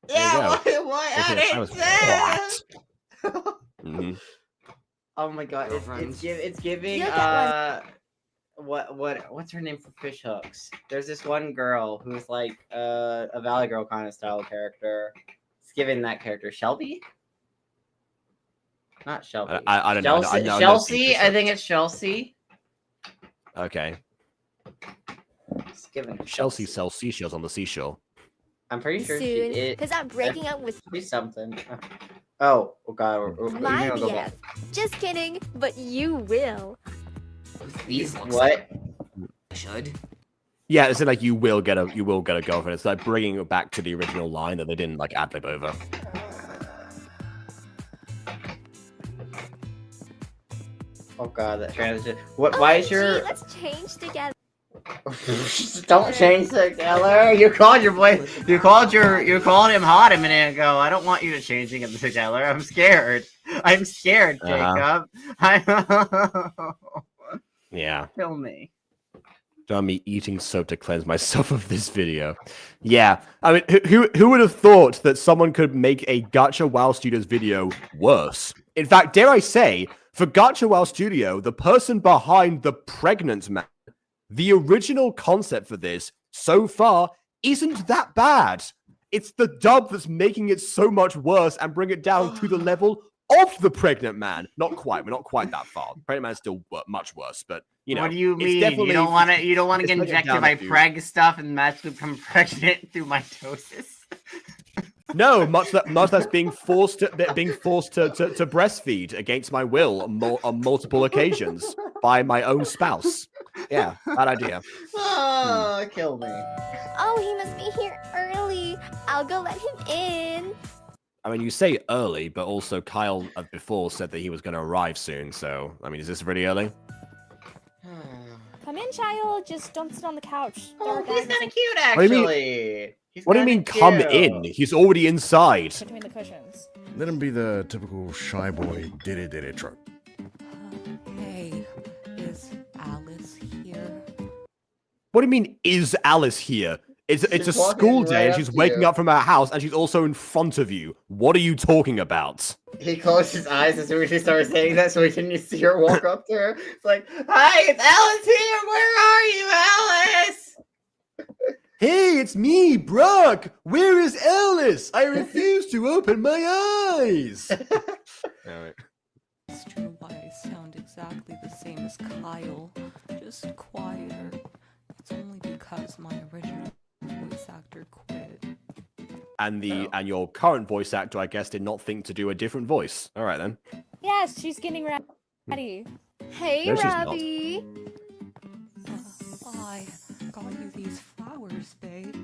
Yeah, There you why Okay, add that was incest? Mhm. Oh my god, Girlfriends. it's giving You get what's her name for fish hooks? There's this one girl who's like a Valley Girl kind of style character. It's giving that character Shelby. Not Shelby. I don't know. Chelsea. I think it's Chelsea. Okay. It's giving Chelsea sells seashells on the seashore. I'm pretty sure Soon, she because I'm breaking up with be something. Oh god. my We're gonna go BF. back. Just kidding, but you will. These looks What? I should. Yeah, it's like you will get a girlfriend. It's like bringing it back to the original line that they didn't like ad lib over. Oh god, that transition. What? Why is your? OMG, let's change together. Don't change together. You called your boy. You called him hot a minute ago. I don't want you to change him together. I'm scared. I'm scared, Jacob. Yeah. Kill me. Done me eating soap to cleanse myself of this video. Yeah, I mean, who would have thought that someone could make a Gacha WoW Studios video worse? In fact, dare I say, for Gacha WoW Studio, the person behind the pregnant man, the original concept for this so far isn't that bad. It's the dub that's making it so much worse and bring it down to the level of the pregnant man. Not quite. We're not quite that far. Pregnant man's still much worse, but you know. What do you it's mean? definitely- You don't want to get it's injected down by a few. preg stuff and magically become pregnant through mitosis? No, much less being forced to breastfeed against my will on multiple occasions by my own spouse. Yeah, bad idea. Oh, kill me. Oh, he must be here early. I'll go let him in. I mean, you say early, but also Kyle before said that he was going to arrive soon. So, I mean, is this really early? Come in, child. Just don't sit on the couch. Oh, There are he's guys kind of cute, What do you mean- actually. What do you mean, come in? He's already inside. between the cushions. Let him be the typical shy boy diddy trope. Hey, is Alice here? What do you mean, is Alice here? It's a She's walking school day right and up she's to waking you. up from her house and she's also in front of you. What are you talking about? He closed his eyes as soon as she started saying that, so he couldn't see her walk up to her. It's like, hi, it's Alice here. Where are you, Alice? Hey, it's me, Brock. Where is Alice? I refuse to open my eyes. All right. It's true why I sound exactly the same as Kyle, just quieter. It's only because my original voice actor quit. And your current voice actor, I guess, did not think to do a different voice. All right then. Yes, she's getting ready. Hey, No, she's not. Robbie. I got you these flowers, babe.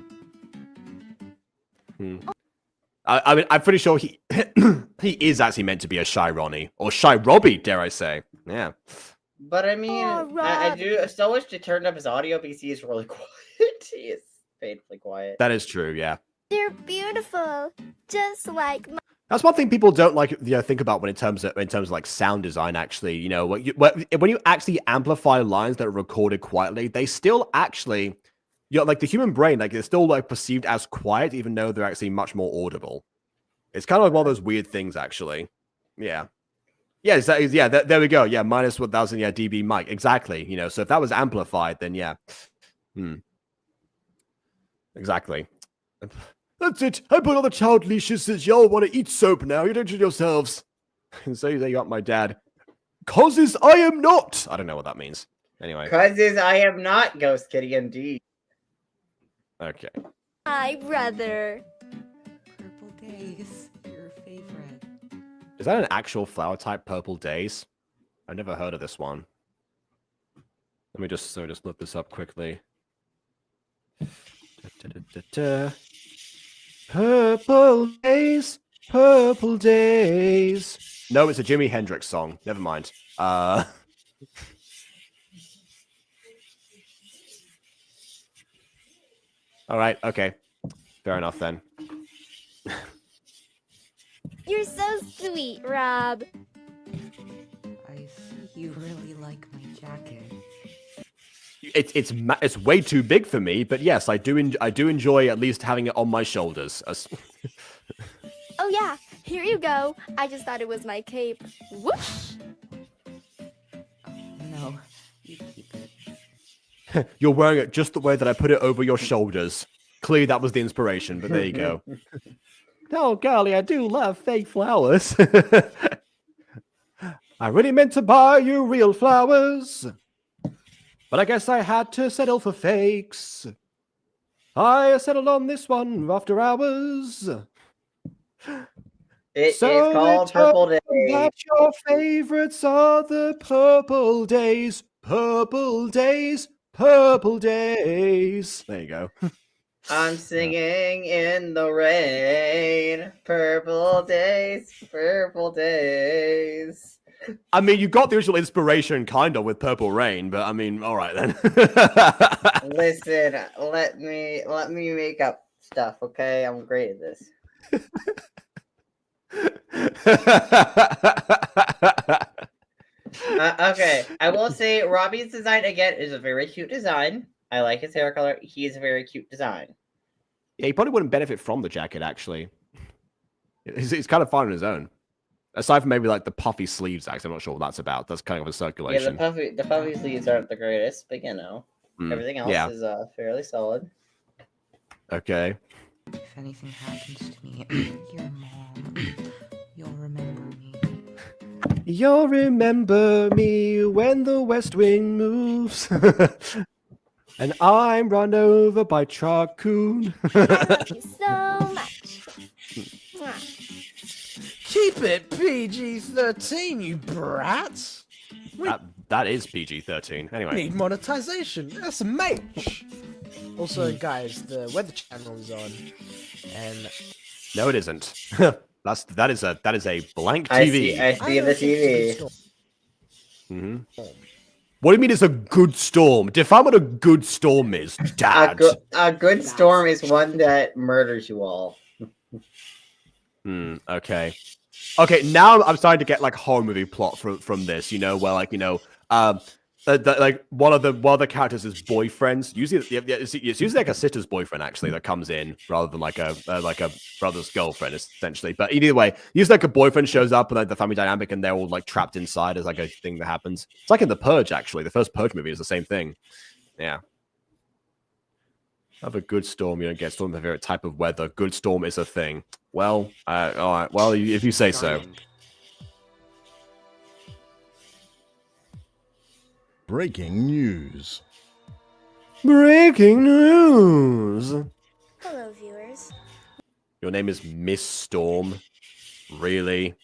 I mean, I'm pretty sure he he is actually meant to be a shy Ronnie or shy Robbie, dare I say? Yeah. But I mean, Oh, I Rob. do still wish to turn up his audio because he is really quiet. He is painfully quiet. That is true. Yeah. They're beautiful. Just like my. That's one thing people don't like, think about when in terms of like sound design. Actually, when you actually amplify lines that are recorded quietly, they still actually, like the human brain, like they're still like perceived as quiet, even though they're actually much more audible. It's kind of like one of those weird things, actually. Yeah. Yeah, there we go. Yeah, minus 1,000 dB mic. Exactly. So if that was amplified, then yeah. Exactly. That's it. I put on the child leashes since y'all want to eat soap now. You don't yourselves. And so they got my dad. Causes I am not. I don't know what that means. Anyway. Causes I am not Ghost Kitty, indeed. Okay. My brother. Purple Days, your favorite. Is that an actual flower type, Purple Days? I've never heard of this one. Let me just look this up quickly. Purple Days, Purple Days. No, it's a Jimi Hendrix song. Never mind. All right. Okay. Fair enough then. You're so sweet, Rob. I see you really like my jacket. It's way too big for me, but yes, I do enjoy at least having it on my shoulders. Oh yeah, here you go. I just thought it was my cape. Whoosh! Oh, no, you keep it. You're wearing it just the way that I put it over your shoulders. Clearly, that was the inspiration, but there you go. Oh, golly, I do love fake flowers. I really meant to buy you real flowers. But I guess I had to settle for fakes. I settled on this one after hours. It is called Purple Days. That your favorites are the Purple Days. Purple Days. Purple Days. There you go. I'm singing in the rain. Purple days, purple days. I mean, you got the original inspiration kind of with Purple Rain, but I mean, all right then. Listen, let me make up stuff, okay? I'm great at this. Okay, I will say Robbie's design again is a very cute design. I like his hair color. He is a very cute design. Yeah, he probably wouldn't benefit from the jacket, actually. He's kind of fine on his own. Aside from maybe like the puffy sleeves, actually, I'm not sure what that's about. That's kind of a circulation. Yeah, the puffy sleeves aren't the greatest, but you know, everything else is fairly solid. Okay. If anything happens to me, your mom, you'll remember me. You'll remember me when the west wind moves. And I'm run over by Charcoon. I love you so much. Keep it PG-13, you brats. That is PG-13. Anyway. Need monetization. That's a match. Also, guys, the Weather Channel is on, and No, it isn't. that is a blank TV. I see the TV. What do you mean it's a good storm? Define what a good storm is, Dad. A good storm is one that murders you all. Okay. Okay, now I'm starting to get like horror movie plot from this, you know, where like, you know, like one of the characters is boyfriends. Usually, it's usually like a sister's boyfriend actually that comes in rather than like a brother's girlfriend essentially. But either way, usually like a boyfriend shows up and like the family dynamic, and they're all like trapped inside as like a thing that happens. It's like in The Purge actually. The first Purge movie is the same thing. Yeah. Have a good storm, you don't get storm, my favorite type of weather. Good storm is a thing. Well, all right. Well, if you say so. Breaking news. Breaking news. Hello, viewers. Your name is Miss Storm. Really?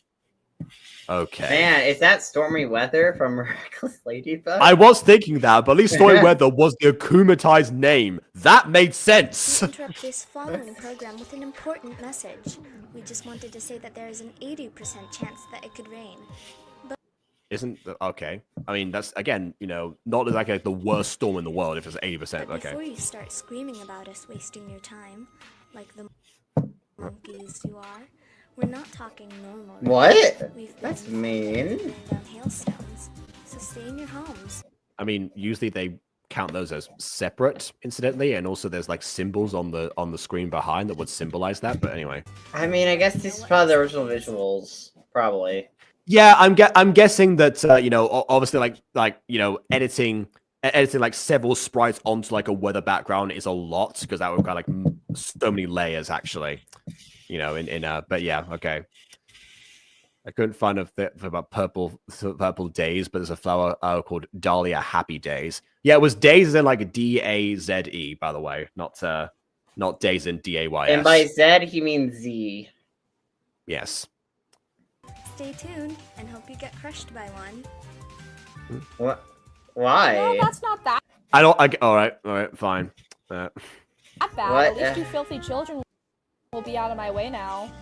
Okay. Man, is that stormy weather from Reckless Ladybug? I was thinking that, but at least Stormy Weather was the akumatized name. That made sense. We interrupt this following program with an important message. We just wanted to say that there is an 80% chance that it could rain. Okay. I mean, that's again, you know, not like the worst storm in the world if it's 80%. But Okay. before you start screaming about us wasting your time, like the monkeys you are, we're not talking normal. What? We've That's been mean. raining down hailstones, so stay in your homes. I mean, usually they count those as separate, incidentally, and also there's like symbols on the screen behind that would symbolize that. But anyway. I mean, I guess this is probably the original visuals, probably. Yeah, I'm guessing that you know, obviously like you know, editing like several sprites onto like a weather background is a lot because that would require like so many layers actually. You know, but yeah, okay. I couldn't find a bit about purple days, but there's a flower called Dahlia Happy Days. Yeah, it was days as in like DAZE, by the way, not days in DAYS. And by Z, he means Z. Yes. Stay tuned and hope you get crushed by one. What? Why? No, that's not that All right, fine. bad. What? At least you filthy children will be out of my way now.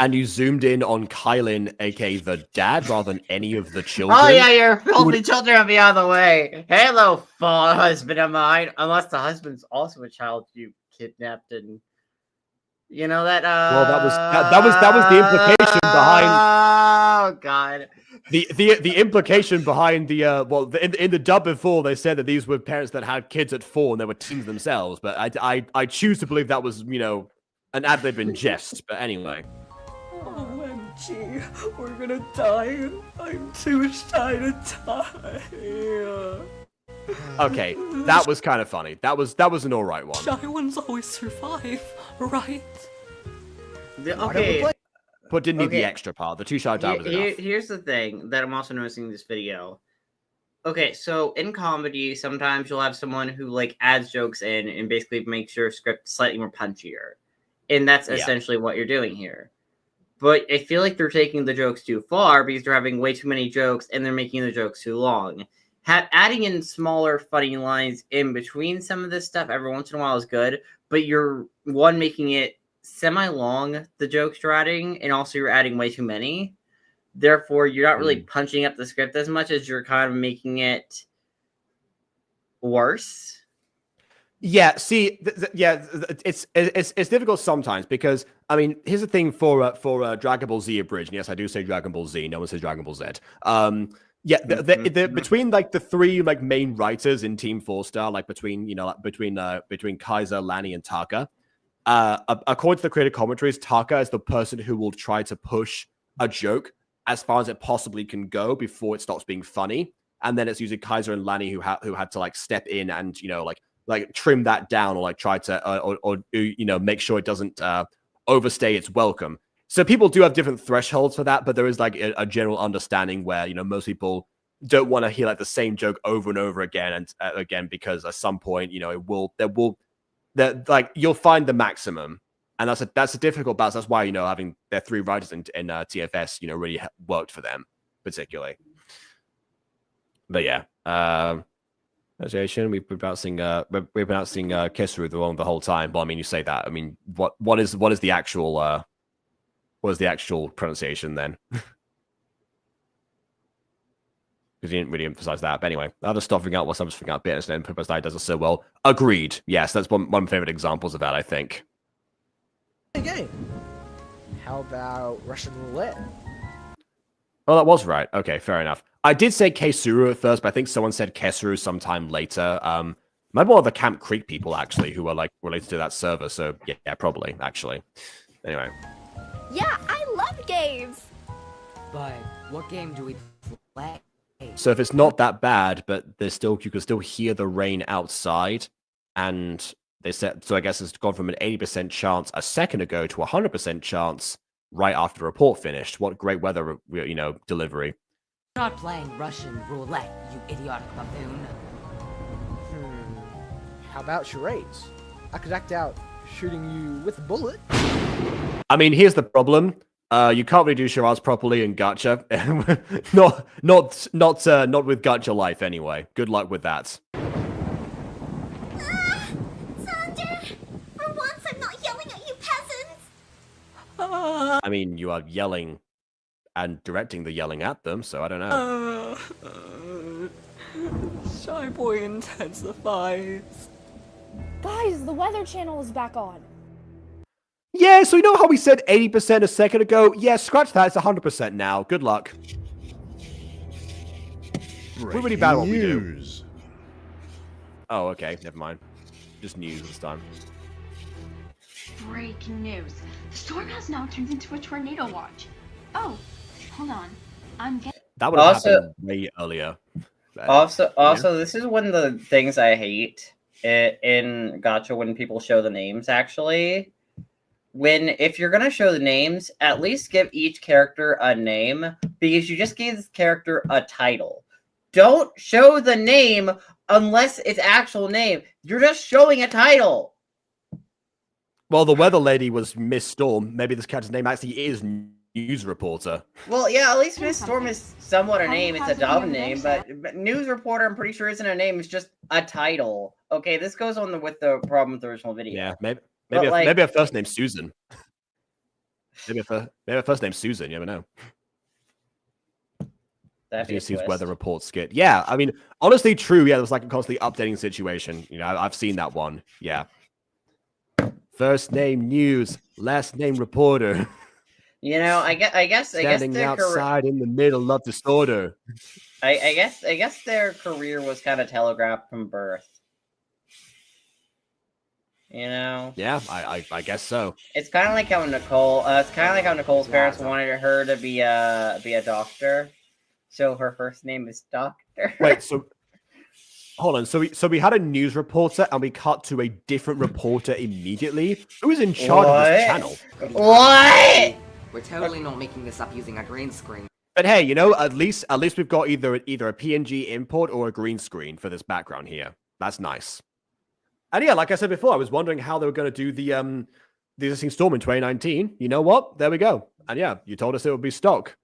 And you zoomed in on Kylan, aka the dad, rather than any of the children. Oh yeah, your filthy children will be out of the way. Hello, husband of mine. Unless the husband's also a child you kidnapped and you know that. Well, that was the implication behind. Oh God. The implication behind the in the dub before they said that these were parents that had kids at 4 and they were teens themselves, but I choose to believe that was, you know, an ad-lib in jest. But anyway. OMG, we're gonna die. I'm too shy to die. Okay, that was kind of funny. That was an alright one. Shy ones always survive, right? Okay. But didn't need the extra part. The 2 shy die was enough. Here's the thing that I'm also noticing in this video. Okay, so in comedy, sometimes you'll have someone who like adds jokes in and basically makes your script slightly more punchier. And that's essentially what you're doing here. But I feel like they're taking the jokes too far because they're having way too many jokes and they're making the jokes too long. Adding in smaller, funny lines in between some of this stuff every once in a while is good, but you're, making it semi-long, the jokes you're adding, and also you're adding way too many. Therefore, you're not really punching up the script as much as you're kind of making it worse. Yeah, see, it's difficult sometimes because I mean, here's the thing for Dragon Ball Z abridged. And yes, I do say Dragon Ball Z. No one says Dragon Ball Z. Between like the three like main writers in Team 4-Star, like between Kaiser, Lanny, and Taka. According to the creative commentaries, Taka is the person who will try to push a joke as far as it possibly can go before it stops being funny, and then it's usually Kaiser and Lanny who had to like step in and like trim that down or like try to or make sure it doesn't overstay its welcome. So people do have different thresholds for that, but there is like a general understanding where most people don't want to hear like the same joke over and over again and again, because at some point like you'll find the maximum, and that's a difficult balance. That's why having their three writers in TFS really worked for them particularly. But yeah, we're pronouncing Kesru wrong the whole time. But I mean, you say that. I mean, what is the actual pronunciation then? Because you didn't really emphasize that. But anyway, other stuffing out what I'm stuffing out bits, and then Purpose does it so well. Agreed. Yes, that's one of my favorite examples of that, I think. Game. How about Russian roulette? Oh, that was right. Okay, fair enough. I did say Kesuru at first, but I think someone said Kesuru sometime later. Maybe one of the Camp Creek people actually, who are like related to that server. So yeah, probably actually. Anyway. Yeah, I love games. But what game do we play? So if it's not that bad, but you can still hear the rain outside, and they said so. I guess it's gone from an 80% chance a second ago to a 100% chance right after the report finished. What great weather, delivery. You're not playing Russian roulette, you idiotic buffoon. How about charades? I could act out shooting you with a bullet. I mean, here's the problem. You can't really do charades properly in Gacha. not with Gacha Life anyway. Good luck with that. Thunder! For once, I'm not yelling at you peasants! I mean, you are yelling and directing the yelling at them, so I don't know. Shy Boy intensifies. Guys, the Weather Channel is back on. Yeah, so you know how we said 80% a second ago? Yeah, scratch that. It's 100% now. Good luck. We're really bad at what we do. Oh, okay. Never mind. Just news this time. Breaking news. The storm has now turned into a tornado watch. Oh, hold on. I'm getting... That would have happened way earlier. Also, this is one of the things I hate in Gacha when people show the names, actually. If you're going to show the names, at least give each character a name, because you just gave this character a title. Don't show the name unless it's actual name. You're just showing a title. Well, the weather lady was Miss Storm. Maybe this character's name actually is News Reporter. Well, yeah, at least Miss Storm is somewhat a name. It's a dumb name, but News Reporter, I'm pretty sure isn't a name. It's just a title. Okay, this goes on with the problem with the original video. Yeah, maybe her first name's Susan. maybe her first name's Susan. You never know. She's weather report skit. Yeah, I mean, honestly, true. Yeah, it was like a constantly updating situation. I've seen that one. Yeah. First name news, last name reporter. I guess standing outside in the middle of disorder. I guess their career was kind of telegraphed from birth. Yeah, I guess so. It's kind of like how Nicole's parents wanted her to be a doctor, so her first name is Doctor. Wait, so hold on. So we had a news reporter, and we cut to a different reporter immediately. Who is in charge of this channel? What? We're totally not making this up using a green screen. But hey, at least we've got either a PNG import or a green screen for this background here. That's nice. And yeah, like I said before, I was wondering how they were going to do the existing Storm in 2019. You know what? There we go. And yeah, you told us it would be stock.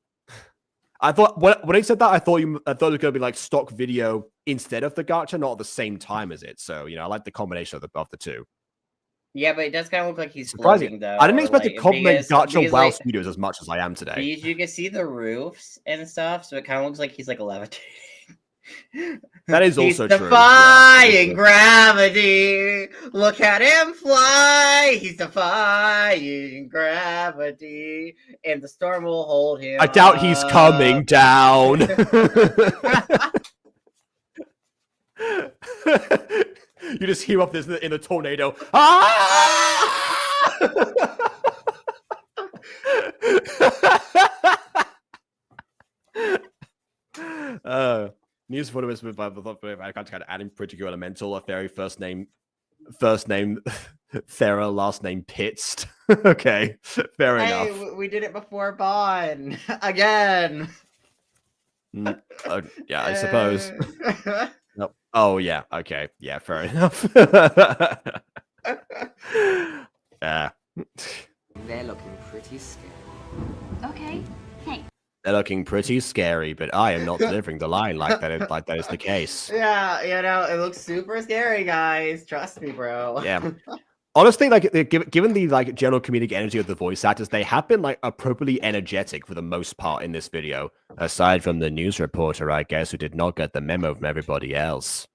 I thought when he said that, I thought it was going to be like stock video instead of the gacha, not at the same time as it. So I like the combination of the two. Yeah, but it does kind of look like he's Surprising. floating, though. I didn't or, expect like, to compliment Gacha because, WoW like, Studios as much as I am today. because you can see the roofs and stuff, so it kind of looks like he's like levitating. That is He's also true. defying gravity. Look at him fly. He's defying gravity, and the storm will hold him. I doubt he's coming down. You just hear up this in a tornado. News for this with I kind of adding pretty good elemental. A fairy first name Thera, last name Pitst. Okay, fair enough. Hey, we did it before Bond again. Yeah, I suppose. Nope. Oh yeah. Okay. Yeah. Fair enough. Yeah. They're looking pretty scary. Okay, hey. They're looking pretty scary, but I am not delivering the line like that is the case. Yeah, you know, it looks super scary, guys. Trust me, bro. Yeah. Honestly, like given the like general comedic energy of the voice actors, they have been like appropriately energetic for the most part in this video. Aside from the news reporter, I guess, who did not get the memo from everybody else.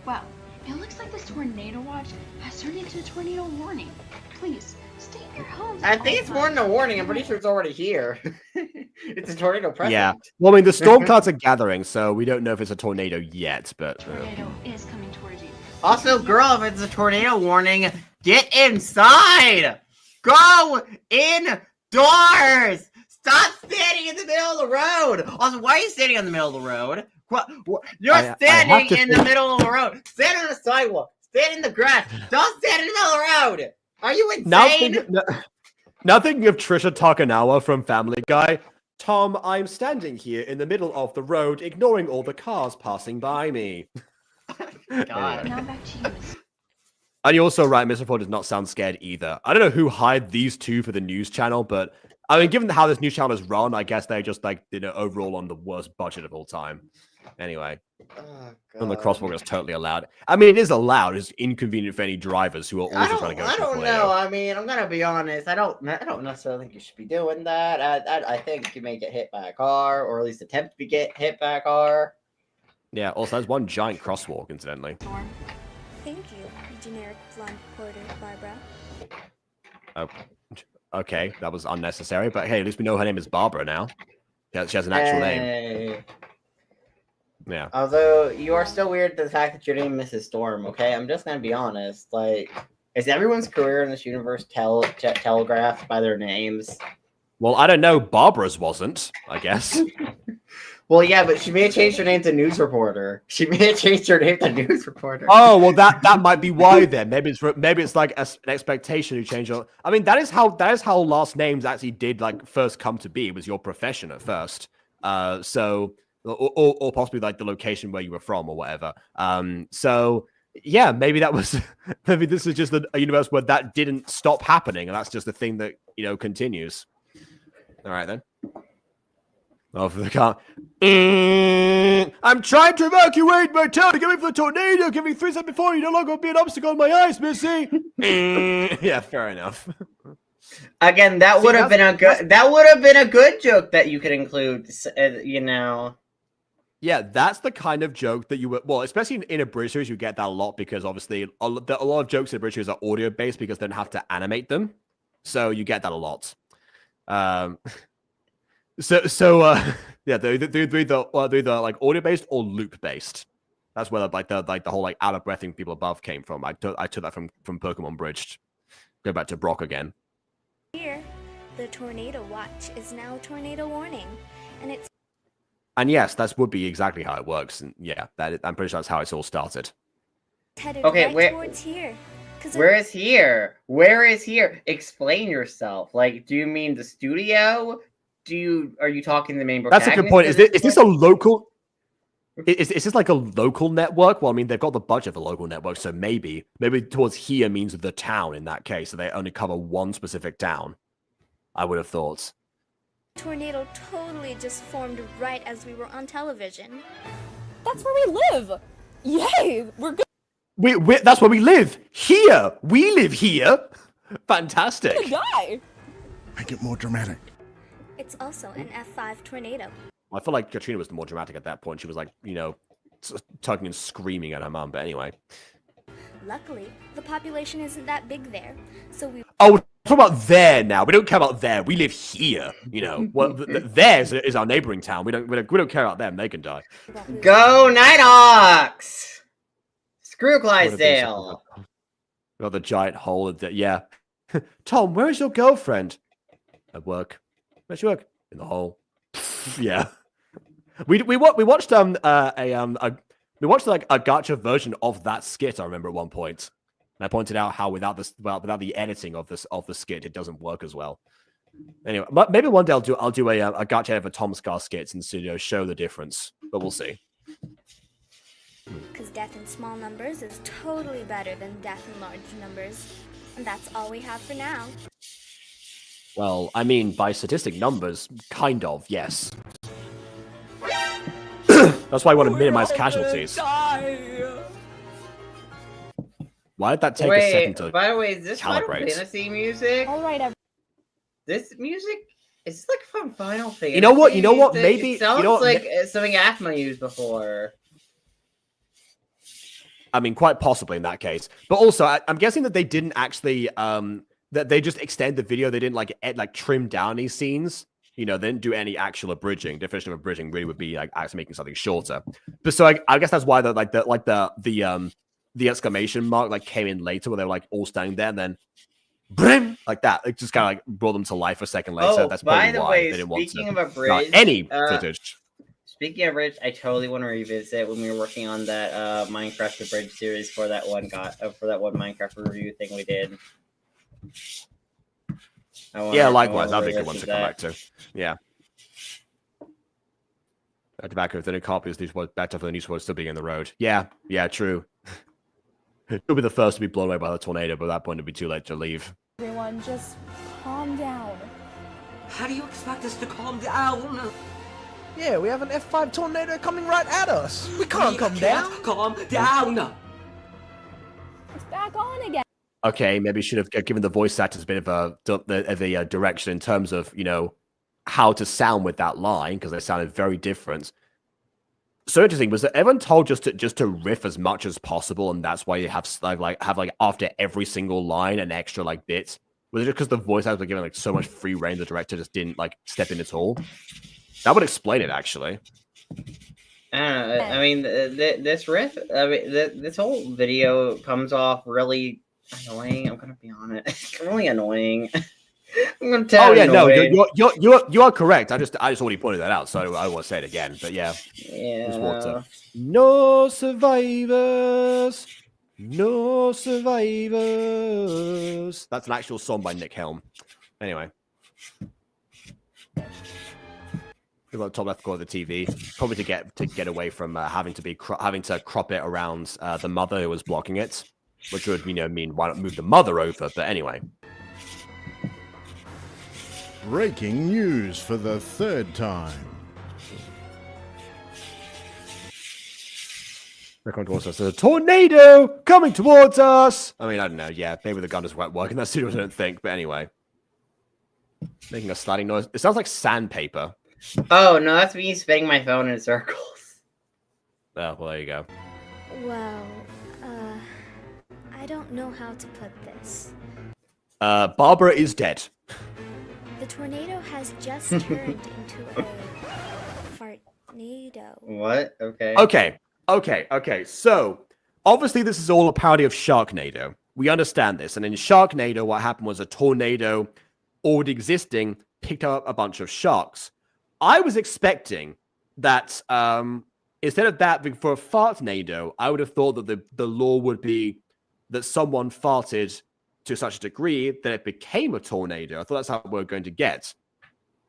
Well, it looks like this tornado watch has turned into a tornado warning. Please, stay in your homes. I think it's more than a warning. I'm pretty sure it's already here. It's a tornado present. Yeah. Well, I mean, the storm clouds are gathering, so we don't know if it's a tornado yet, but... Tornado is coming towards you. Also, girl, if it's a tornado warning, get inside! Go indoors! Stop standing in the middle of the road! Also, why are you standing in the middle of the road? You're standing in the middle of the road! Stand on the sidewalk! Stand in the grass! Don't stand in the middle of the road! Are you insane? Now thinking of Trisha Takanawa from Family Guy. Tom, I'm standing here in the middle of the road, ignoring all the cars passing by me. God. Now back to you. And you're also right, Mr. Ford does not sound scared either. I don't know who hired these two for the news channel, but I mean, given how this news channel is run, I guess they're just like, you know, overall on the worst budget of all time. Anyway, and the crosswalk is totally allowed. I mean, it is allowed. It's inconvenient for any drivers who are also trying to go. I don't know. I mean, I'm gonna be honest. I don't necessarily think you should be doing that. I think you may get hit by a car, or at least attempt to get hit by a car. Yeah. Also, there's one giant crosswalk, incidentally. Thank you, generic blonde porter, Barbara. Oh, okay. That was unnecessary, but hey, at least we know her name is Barbara now. Yeah, she has an actual name. Yeah. Although you are still weird to the fact that your name is Mrs. Storm. Okay, I'm just gonna be honest. Like, is everyone's career in this universe telegraphed by their names? Well, I don't know. Barbara's wasn't, I guess. Well, yeah, but she may have changed her name to news reporter. She may have changed her name to news reporter. Oh, well, that might be why then. Maybe it's like an expectation to change your. I mean, that is how last names actually did like first come to be. It was your profession at first. So. Or possibly like the location where you were from or whatever. So yeah, maybe that was maybe this is just a universe where that didn't stop happening, and that's just the thing that, you know, continues. All right then. Oh, for the car. I'm trying to evacuate my town to get me from the tornado. Give me 3 seconds before you no longer be an obstacle in my eyes, Missy. Yeah, fair enough. Again, that would have been a good. That would have been a good joke that you could include. You know. Yeah, that's the kind of joke that you would, well, especially in a British series, you get that a lot because obviously a lot of jokes in a British series are audio based because they don't have to animate them, so you get that a lot. Yeah, they're either like audio based or loop based. That's where the whole like out of breathing people above came from. I took that from Pokemon Bridged. Go back to Brock again. Here, the tornado watch is now tornado warning, and it's. And yes, that would be exactly how it works. And yeah, I'm pretty sure that's how it's all started. Headed okay, right towards here. Where is here? Where is here? Explain yourself. Like, do you mean the studio? Are you talking the main protagonist? That's a good point. Is this a local? Is this like a local network? Well, I mean, they've got the budget for local networks, so maybe towards here means the town in that case, so they only cover one specific town. I would have thought. Tornado totally just formed right as we were on television. That's where we live! Yay! We're good! That's where we live. Here. We live here. Fantastic. Die. Make it more dramatic. It's also an F5 tornado. I feel like Katrina was the more dramatic at that point. She was like, you know, tugging and screaming at her mom. But anyway. Luckily, the population isn't that big there, so we... Oh, we're talking about there now. We don't care about there. We live here. You know, well, there is our neighboring town. We don't care about them. They can die. Go Nighthawks! Screw Clydesdale. Got the giant hole. Yeah. Tom, where is your girlfriend? At work. Where's she work? In the hole. Yeah. We watched like a gacha version of that skit. I remember at one point, and I pointed out how without the editing of the skit, it doesn't work as well. Anyway, maybe one day I'll do a gacha of a Tom Scar skits and show the difference, but we'll see. Because death in small numbers is totally better than death in large numbers, and that's all we have for now. Well, I mean, by statistic numbers, kind of, yes. That's why I want to minimize casualties. Why did that take a second to by the way, is this Final calibrate? Fantasy music? All right, This music is like from Final Fantasy. You know what? music. Maybe It sounds you know what? like something Aphma used before. I mean, quite possibly in that case. But also, I'm guessing that they didn't actually that they just extend the video. They didn't like trim down these scenes. You know, they didn't do any actual abridging. Definition of abridging really would be like actually making something shorter. But so I guess that's why the exclamation mark like came in later, where they were like all standing there, and then brim like that. It just kind of like brought them to life a second later. Oh, That's by probably the why way, they didn't want speaking to of abridged, any footage. Speaking of abridged, I totally want to revisit when we were working on that Minecraft abridged series for that one Minecraft review thing we did. Yeah, likewise. That'd be a good one to come back to. Yeah. Tobacco, if they didn't copy this news, back to the news was still being in the road. Yeah, true. You'll be the first to be blown away by the tornado, but at that point it'd be too late to leave. everyone, just calm down. How do you expect us to calm down? Yeah, we have an F5 tornado coming right at us. We can't calm down. Calm down. It's back on again. Okay, maybe should have given the voice actors a bit of a direction in terms of, you know, how to sound with that line, because they sounded very different. So interesting. Was that everyone told just to riff as much as possible, and that's why you have after every single line an extra like bit? Was it just because the voice actors were given like so much free reign, the director just didn't like step in at all? That would explain it, actually. I don't know. I mean, this riff. I mean, this whole video comes off really annoying. I'm gonna be honest. It's really annoying. I'm gonna tell you. Oh yeah, no, you are correct. I just already pointed that out, so I don't want to say it again. But yeah. Yeah. No survivors. No survivors. That's an actual song by Nick Helm. Anyway. We've got the top left corner of the TV, probably to get away from having to crop it around the mother who was blocking it, which would mean why not move the mother over? But anyway. Breaking news for the third time. They're coming towards us. There's a tornado coming towards us. I mean, I don't know. Yeah, maybe the gun doesn't work in that studio. I don't think. But anyway, making a sliding noise. It sounds like sandpaper. Oh no, that's me spinning my phone in circles. Oh, well, there you go. Well, I don't know how to put this. Barbara is dead. The tornado has just turned into a fartnado. What? Okay. So, obviously, this is all a parody of Sharknado. We understand this. And in Sharknado, what happened was a tornado already existing picked up a bunch of sharks. I was expecting that instead of that being for a fartnado, I would have thought that the law would be that someone farted to such a degree that it became a tornado. I thought that's how we're going to get.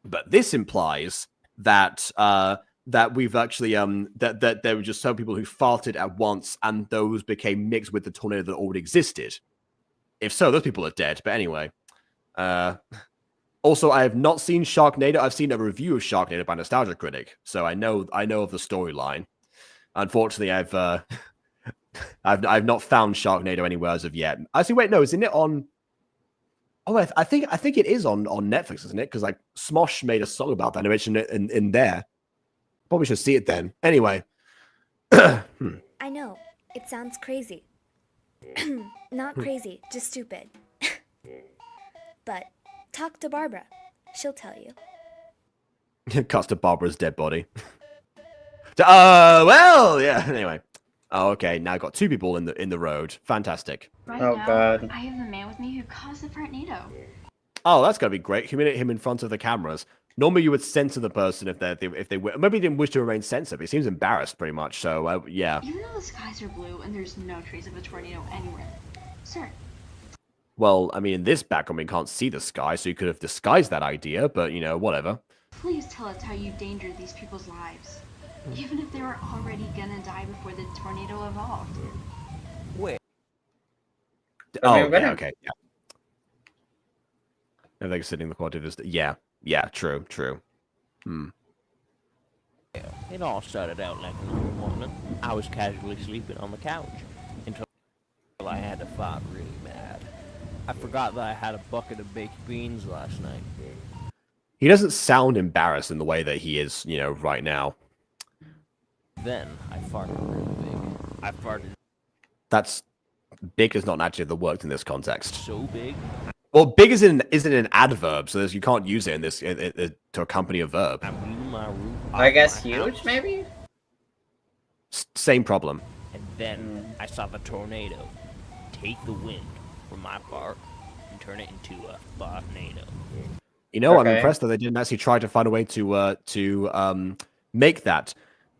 But this implies that that we've actually that there were just some people who farted at once and those became mixed with the tornado that already existed. If so, those people are dead. But anyway. Also, I have not seen Sharknado. I've seen a review of Sharknado by Nostalgia Critic, so I know of the storyline. Unfortunately, I've not found Sharknado anywhere as of yet. Actually, wait, no, isn't it on? Oh, I think it is on Netflix, isn't it? Because like Smosh made a song about that and mentioned it in there. Probably should see it then. Anyway. I know, it sounds crazy. Not crazy, just stupid. But talk to Barbara. She'll tell you. Cuts to Barbara's dead body. Well, yeah. Anyway. Oh, okay. Now I've got 2 people in the road. Fantastic. Right Oh, now, God. I have the man with me who caused the Fartnado. Oh, that's gonna be great. Humiliate him in front of the cameras. Normally, you would censor the person if they maybe didn't wish to remain censored. But he seems embarrassed, pretty much. So yeah. Even though the skies are blue and there's no trace of a tornado anywhere, sir. Well, I mean, in this background, we can't see the sky, so you could have disguised that idea. But you know, whatever. Please tell us how you endangered these people's lives, even if they were already gonna die before the tornado evolved. Wait. Oh, I mean, yeah, okay, yeah. Everything's sitting in the quality of this. Yeah, true. It all started out like a normal morning. I was casually sleeping on the couch until I had to fart really bad. I forgot that I had a bucket of baked beans last night. He doesn't sound embarrassed in the way that he is, you know, right now. Then I farted really big. I farted That's big is not actually the word in this context. so big. Well, big isn't an adverb, so you can't use it in this to accompany a verb. I blew my roof I off guess my huge, house. maybe? Same problem. And then I saw the tornado take the wind from my fart and turn it into a fartnado. You know, I'm Okay. impressed that they didn't actually try to find a way to make that.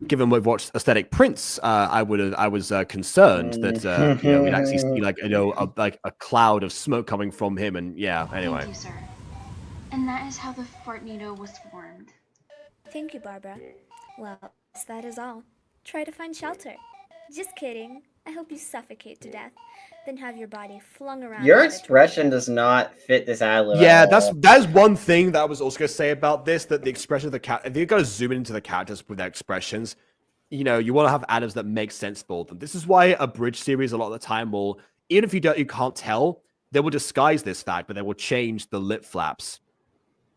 Given we've watched Aesthetic Prince, I was concerned that you know, we'd actually see like a cloud of smoke coming from him, and yeah. Anyway, Thank you, sir. And that is how the Fartnado was formed. Thank you, Barbara. Well, that is all. Try to find shelter. Just kidding. I hope you suffocate to death, then have your body flung around. Your by the expression tornado. does not fit this ad lib. yeah, at all. that's one thing that I was also going to say about this. That the expression of the cat, if you're going to zoom into the characters with their expressions, you know, you want to have atoms that make sense for them. This is why a bridge series a lot of the time will, even if you can't tell, they will disguise this fact, but they will change the lip flaps,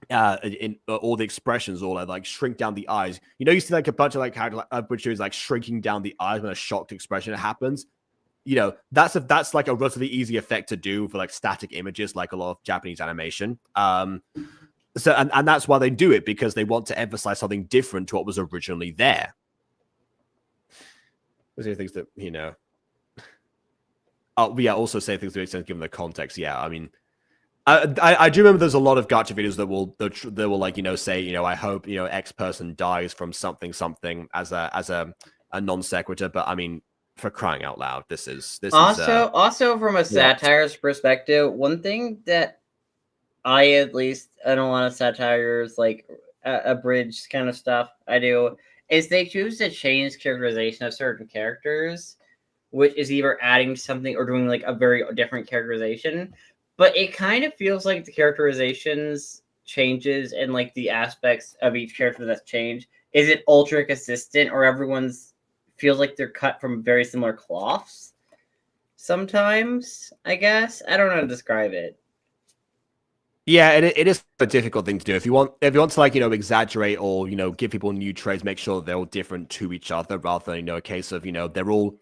in all the expressions, or like shrink down the eyes. You know, you see like a bunch of like characters, like bridge series, like shrinking down the eyes when a shocked expression happens. You know, that's like a relatively easy effect to do for like static images, like a lot of Japanese animation. So and that's why they do it, because they want to emphasize something different to what was originally there. Those are things that, you know. Oh, yeah, also say things to make sense given the context. Yeah, I mean, I do remember there's a lot of gacha videos that will like, you know, say, you know, I hope, you know, X person dies from something as a non sequitur. But I mean, for crying out loud, this is also from a satire's perspective, one thing that I don't want to satires like abridged kind of stuff I do is they choose to change characterization of certain characters, which is either adding something or doing like a very different characterization. But it kind of feels like the characterizations changes and like the aspects of each character that's changed. Is it ultra consistent, or everyone's feels like they're cut from very similar cloths? Sometimes, I guess. I don't know how to describe it. Yeah, it is a difficult thing to do. If you want to like, you know, exaggerate or, you know, give people new traits, make sure they're all different to each other, rather than, you know, a case of, you know, they're all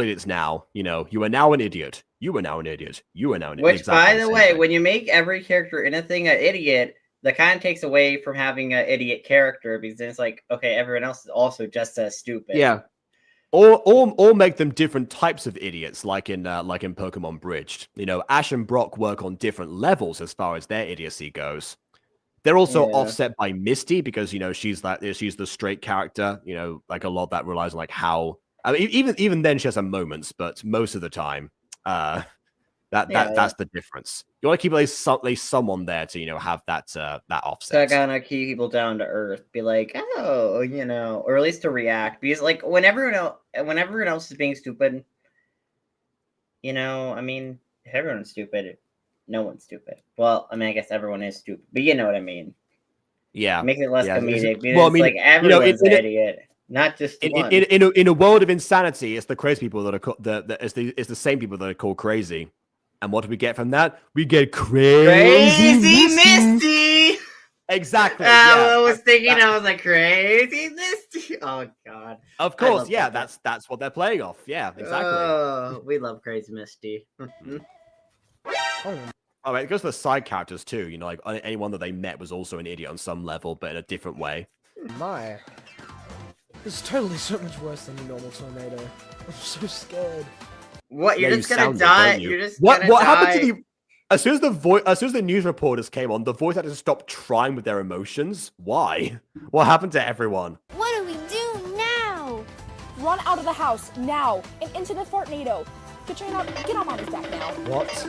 idiots now. You know, you are now an idiot. You are now an idiot. You are now an idiot. Which, exactly by the way, when you make every character in a thing an idiot, that kind of takes away from having an idiot character, because then it's like, okay, everyone else is also just as stupid. Yeah. Or make them different types of idiots, like in Pokemon Bridged. You know, Ash and Brock work on different levels as far as their idiocy goes. They're also offset by Misty, because, you know, she's the straight character. You know, like a lot of that relies on like how. I mean, even then she has her moments, but most of the time, that's the difference. You want to keep at least someone there to, you know, have that offset. To kind of keep people down to earth, be like, oh, you know, or at least to react, because like when everyone else is being stupid, you know, I mean, if everyone's stupid, no one's stupid. Well, I mean, I guess everyone is stupid, but you know what I mean. Yeah, Makes it less comedic. Because well, I mean, like everyone's an idiot. Not just one. In a world of insanity, it's the crazy people that are it's the same people that are called crazy. And what do we get from that? We get crazy Misty. Exactly. I was thinking, I was like, crazy Misty. Oh God. Of course, yeah. That's what they're playing off. Yeah, exactly. We love crazy Misty. All right, it goes to the side characters too. You know, like anyone that they met was also an idiot on some level, but in a different way. My. This is totally so much worse than the normal tornado. I'm so scared. What? You're Yeah, just you gonna sound it, die? don't you? You're just what gonna happened to die. the as soon as the news reporters came on, the voice actors stopped trying with their emotions? Why? What happened to everyone? What do we do now? Run out of the house, now, and into the Fartnado. Katrina, get on Mommy's back now. What?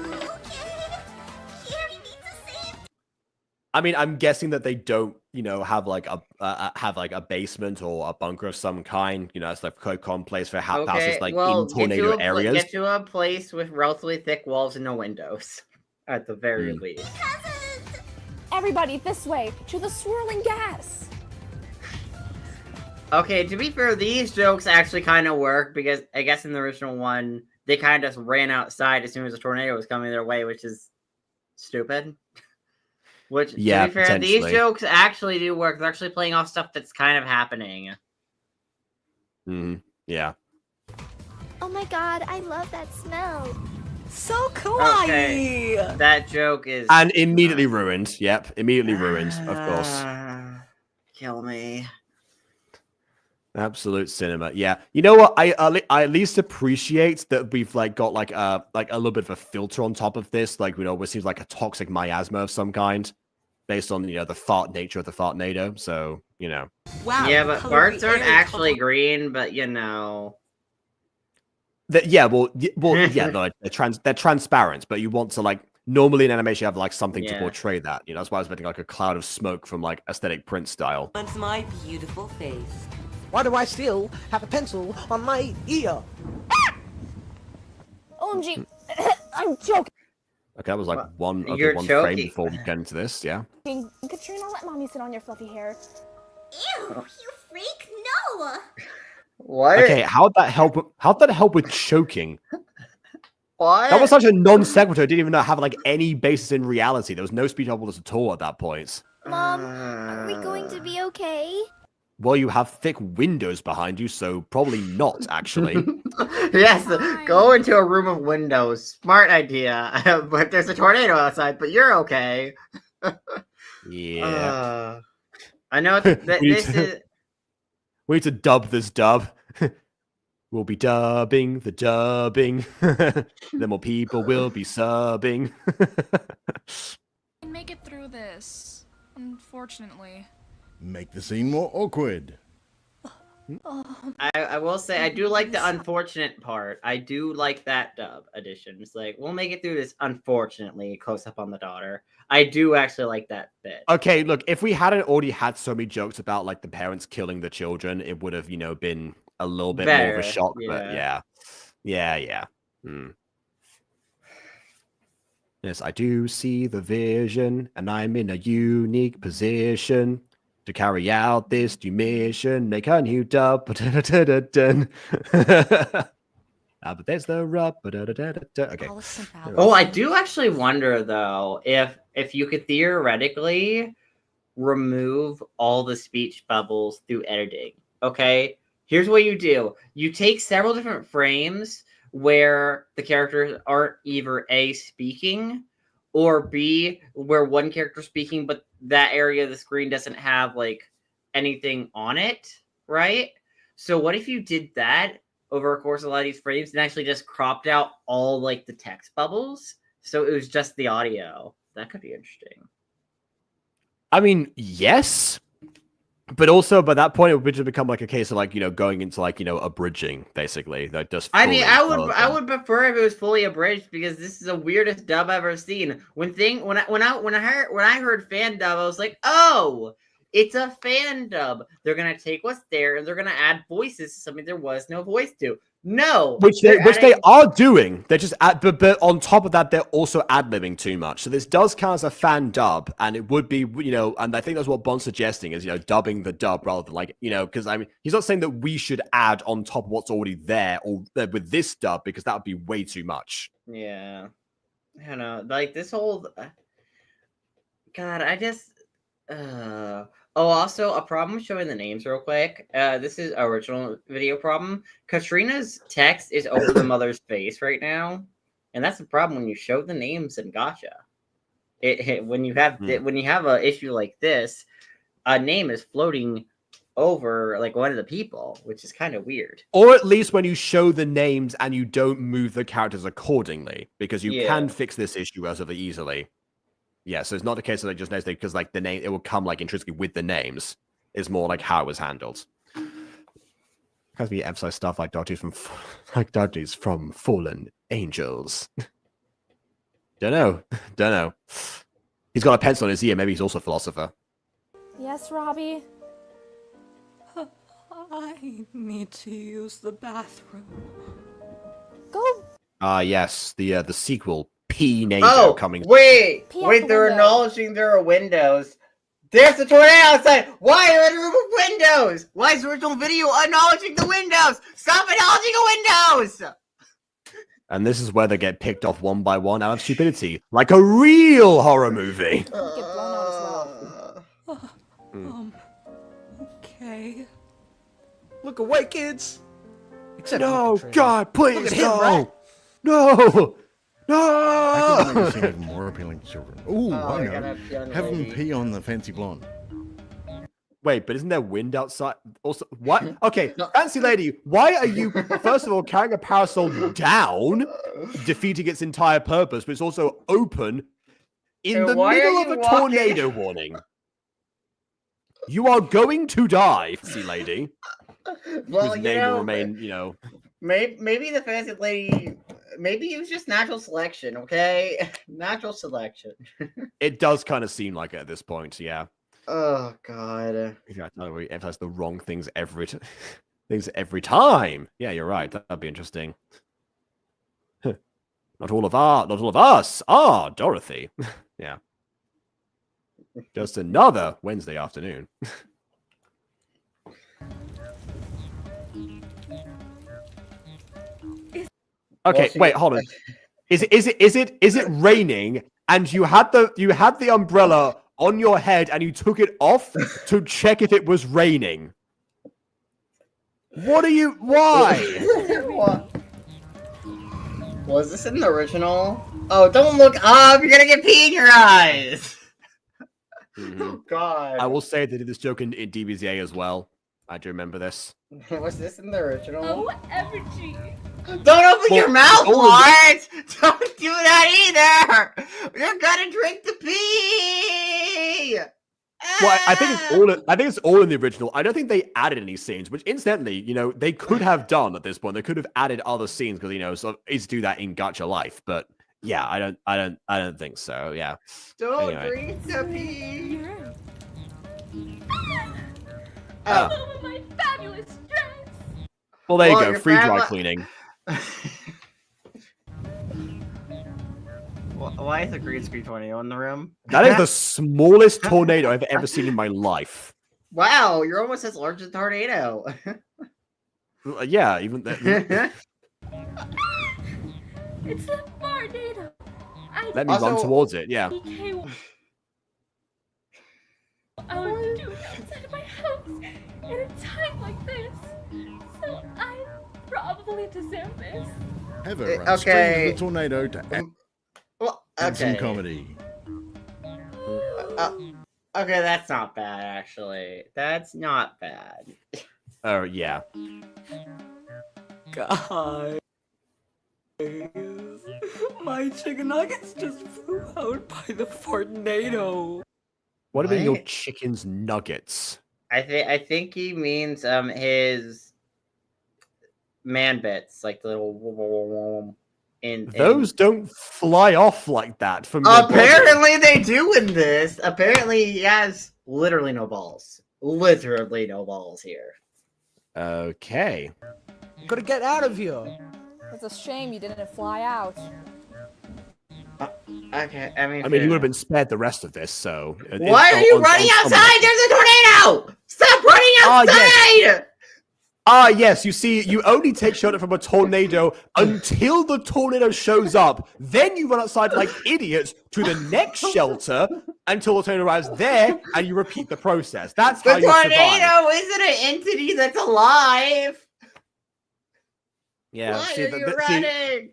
I mean, I'm guessing that they don't, you know, have like a basement or a bunker of some kind. You know, it's like a common place for houses like in tornado areas. Get to a place with relatively thick walls and no windows, at the very least. Everybody, this way, to the swirling gas. Okay, to be fair, these jokes actually kind of work because I guess in the original one, they kind of just ran outside as soon as a tornado was coming their way, which is stupid. Which, to be fair, these jokes actually do work. They're actually playing off stuff that's kind of happening. Yeah. Oh my God, I love that smell. So kawaii! Okay. That joke is... And immediately ruined. Yep, immediately ruined, of course. Kill me. Absolute cinema. Yeah. You know what? I at least appreciate that we've like got like a little bit of a filter on top of this. Like, you know, what seems like a toxic miasma of some kind, based on, you know, the fart nature of the Fartnado. So, you know. Wow. Yeah, but farts aren't actually green, but you know. Yeah. Well, yeah. They're transparent, but you want to like normally in animation you have like something to portray that. You know, that's why I was expecting like a cloud of smoke from like aesthetic print style. Once my beautiful face. Why do I still have a pencil on my ear? OMG, I'm joking. Okay, that was like one frame before we get into this. Yeah. Katrina, let Mommy sit on your fluffy hair. Ew, you freak! No! What? Okay, how'd that help with choking? What? That was such a non sequitur. It didn't even have like any basis in reality. There was no speech bubbles at all at that point. Mom, are we going to be okay? Well, you have thick windows behind you, so probably not, actually. Yes, go into a room of windows. Smart idea. But there's a tornado outside, but you're okay. Yeah. I know this is... We need to dub this dub. We'll be dubbing the dubbing. Then more people will be subbing. Make it through this, unfortunately. Make the scene more awkward. I will say I do like the unfortunate part. I do like that dub edition. It's like, we'll make it through this, unfortunately, close up on the daughter. I do actually like that bit. Okay, look, if we hadn't already had so many jokes about like the parents killing the children, it would have, you know, been a little bit more of a shock. But yeah. Yes, I do see the vision, and I'm in a unique position to carry out this new mission, make a new dub. But there's the rub. Okay. Oh, I do actually wonder though if you could theoretically remove all the speech bubbles through editing. Okay, here's what you do: you take several different frames where the characters aren't either A, speaking, or B, where one character's speaking, but that area of the screen doesn't have like anything on it, right? So what if you did that over a course of a lot of these frames and actually just cropped out all like the text bubbles, so it was just the audio? That could be interesting. I mean, yes. But also, by that point, it would just become like a case of like, you know, going into like, you know, abridging, basically. Like just. I mean, I would prefer if it was fully abridged because this is the weirdest dub I've ever seen. When I heard fan dub, I was like, oh, it's a fan dub. They're gonna take what's there and they're gonna add voices to something there was no voice to. No, Which they're they adding- are doing. They're just but on top of that, they're also ad-libbing too much. So this does count as a fan dub, and it would be, and I think that's what Bond's suggesting is, dubbing the dub rather than because I mean, he's not saying that we should add on top of what's already there or with this dub because that would be way too much. Yeah, I don't know. Like this whole, God, I just. Oh, also a problem showing the names real quick. This is original video problem. Katrina's text is over the mother's face right now, and that's the problem when you show the names in Gacha. When you have a issue like this, a name is floating over like one of the people, which is kind of weird. Or at least when you show the names and you don't move the characters accordingly, because you can fix this issue relatively easily. Yeah, so it's not the case that just because the name it will come intrinsically with the names. It's more like how it was handled. Has to be emphasize stuff like Dodges from Fallen Angels. Don't know. He's got a pencil in his ear. Maybe he's also a philosopher. Yes, Robbie? I need to use the bathroom. Go. Yes, the sequel. P-NATO coming. Wait, they're acknowledging there are windows. There's a tornado outside. Why are there windows? Why is the original video acknowledging the windows? Stop acknowledging the windows! And this is where they get picked off one by one out of stupidity, like a real horror movie. Get blown out as well. Okay. Look away, kids. Except no, Katrina. God, please, Look at no, him, right? no. I could make this even more appealing to children. Ooh, I I know. gotta young Have them lady. pee on the fancy blonde. Wait, but isn't there wind outside? Also, what? Okay, fancy lady, why are you, first of all, carrying a parasol down, defeating its entire purpose, but it's also open in And the why are middle of you a walking- tornado warning? You are going to die, fancy lady. Well, whose name will remain, Maybe the fancy lady. Maybe it was just natural selection. Okay, natural selection. It does kind of seem like it at this point, yeah. Oh God. Yeah, no, we emphasize the wrong things every time. Yeah, you're right. That'd be interesting. Not all of us are Dorothy. Yeah. Just another Wednesday afternoon. Okay, wait, hold on. Is it raining and you had the umbrella on your head and you took it off to check if it was raining? Why? Was this in the original? Oh, don't look up! You're gonna get pee in your eyes! Oh, God. I will say they did this joke in DBZA as well. I do remember this. Was this in the original? energy. Don't open your mouth, oh, Lawrence! Don't do that either! You're gonna drink the pee! Well, I think it's all in the original. I don't think they added any scenes, which incidentally, they could have done at this point. They could have added other scenes because sort of easy to do that in Gacha life. But yeah, I don't think so. Yeah. Don't Anyway. drink the pee! Oh, my fabulous dress. Well, there you Well, go. your Free dry grandma- cleaning. Why is the green screen tornado in the room? That is the smallest tornado I've ever seen in my life. Wow, you're almost as large as a tornado. Yeah, even that. It's a Fartnado. Let me run towards it. Yeah. I would do it outside of my house at a time like this. So I probably deserve this. Have her run Okay. straight into the tornado to Well, add some okay. comedy. Okay, that's not bad, actually. That's not bad. Oh, yeah. Guys, my chicken nuggets just flew out by the Fartnado. What about your What? chicken's nuggets? I think he means his man bits, like the little in Those don't fly off like that from your body. Apparently they do in this. Apparently he has literally no balls. Literally no balls here. Okay. Gotta get out of here. It's a shame you didn't fly out. Okay, I mean, he would have been spared the rest of this. So why are you running outside? There's a tornado! Stop running outside! Yes. You see, you only take shelter from a tornado until the tornado shows up. Then you run outside like idiots to the next shelter until the tornado arrives there, and you repeat the process. That's how you survive. The tornado isn't an entity that's alive. Yeah. Why are you running?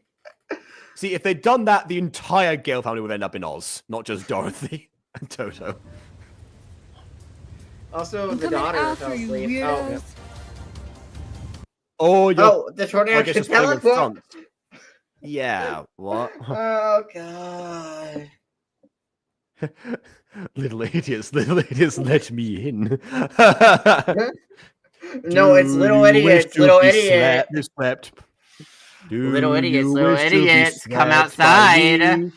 See, if they'd done that, the entire Gale family would end up in Oz, not just Dorothy and Toto. Also, the daughter fell asleep. The tornado can teleport. Yeah, what? Oh god. Little idiots, let me in. No, it's little idiots, little idiots. You slept. Little idiots, come outside.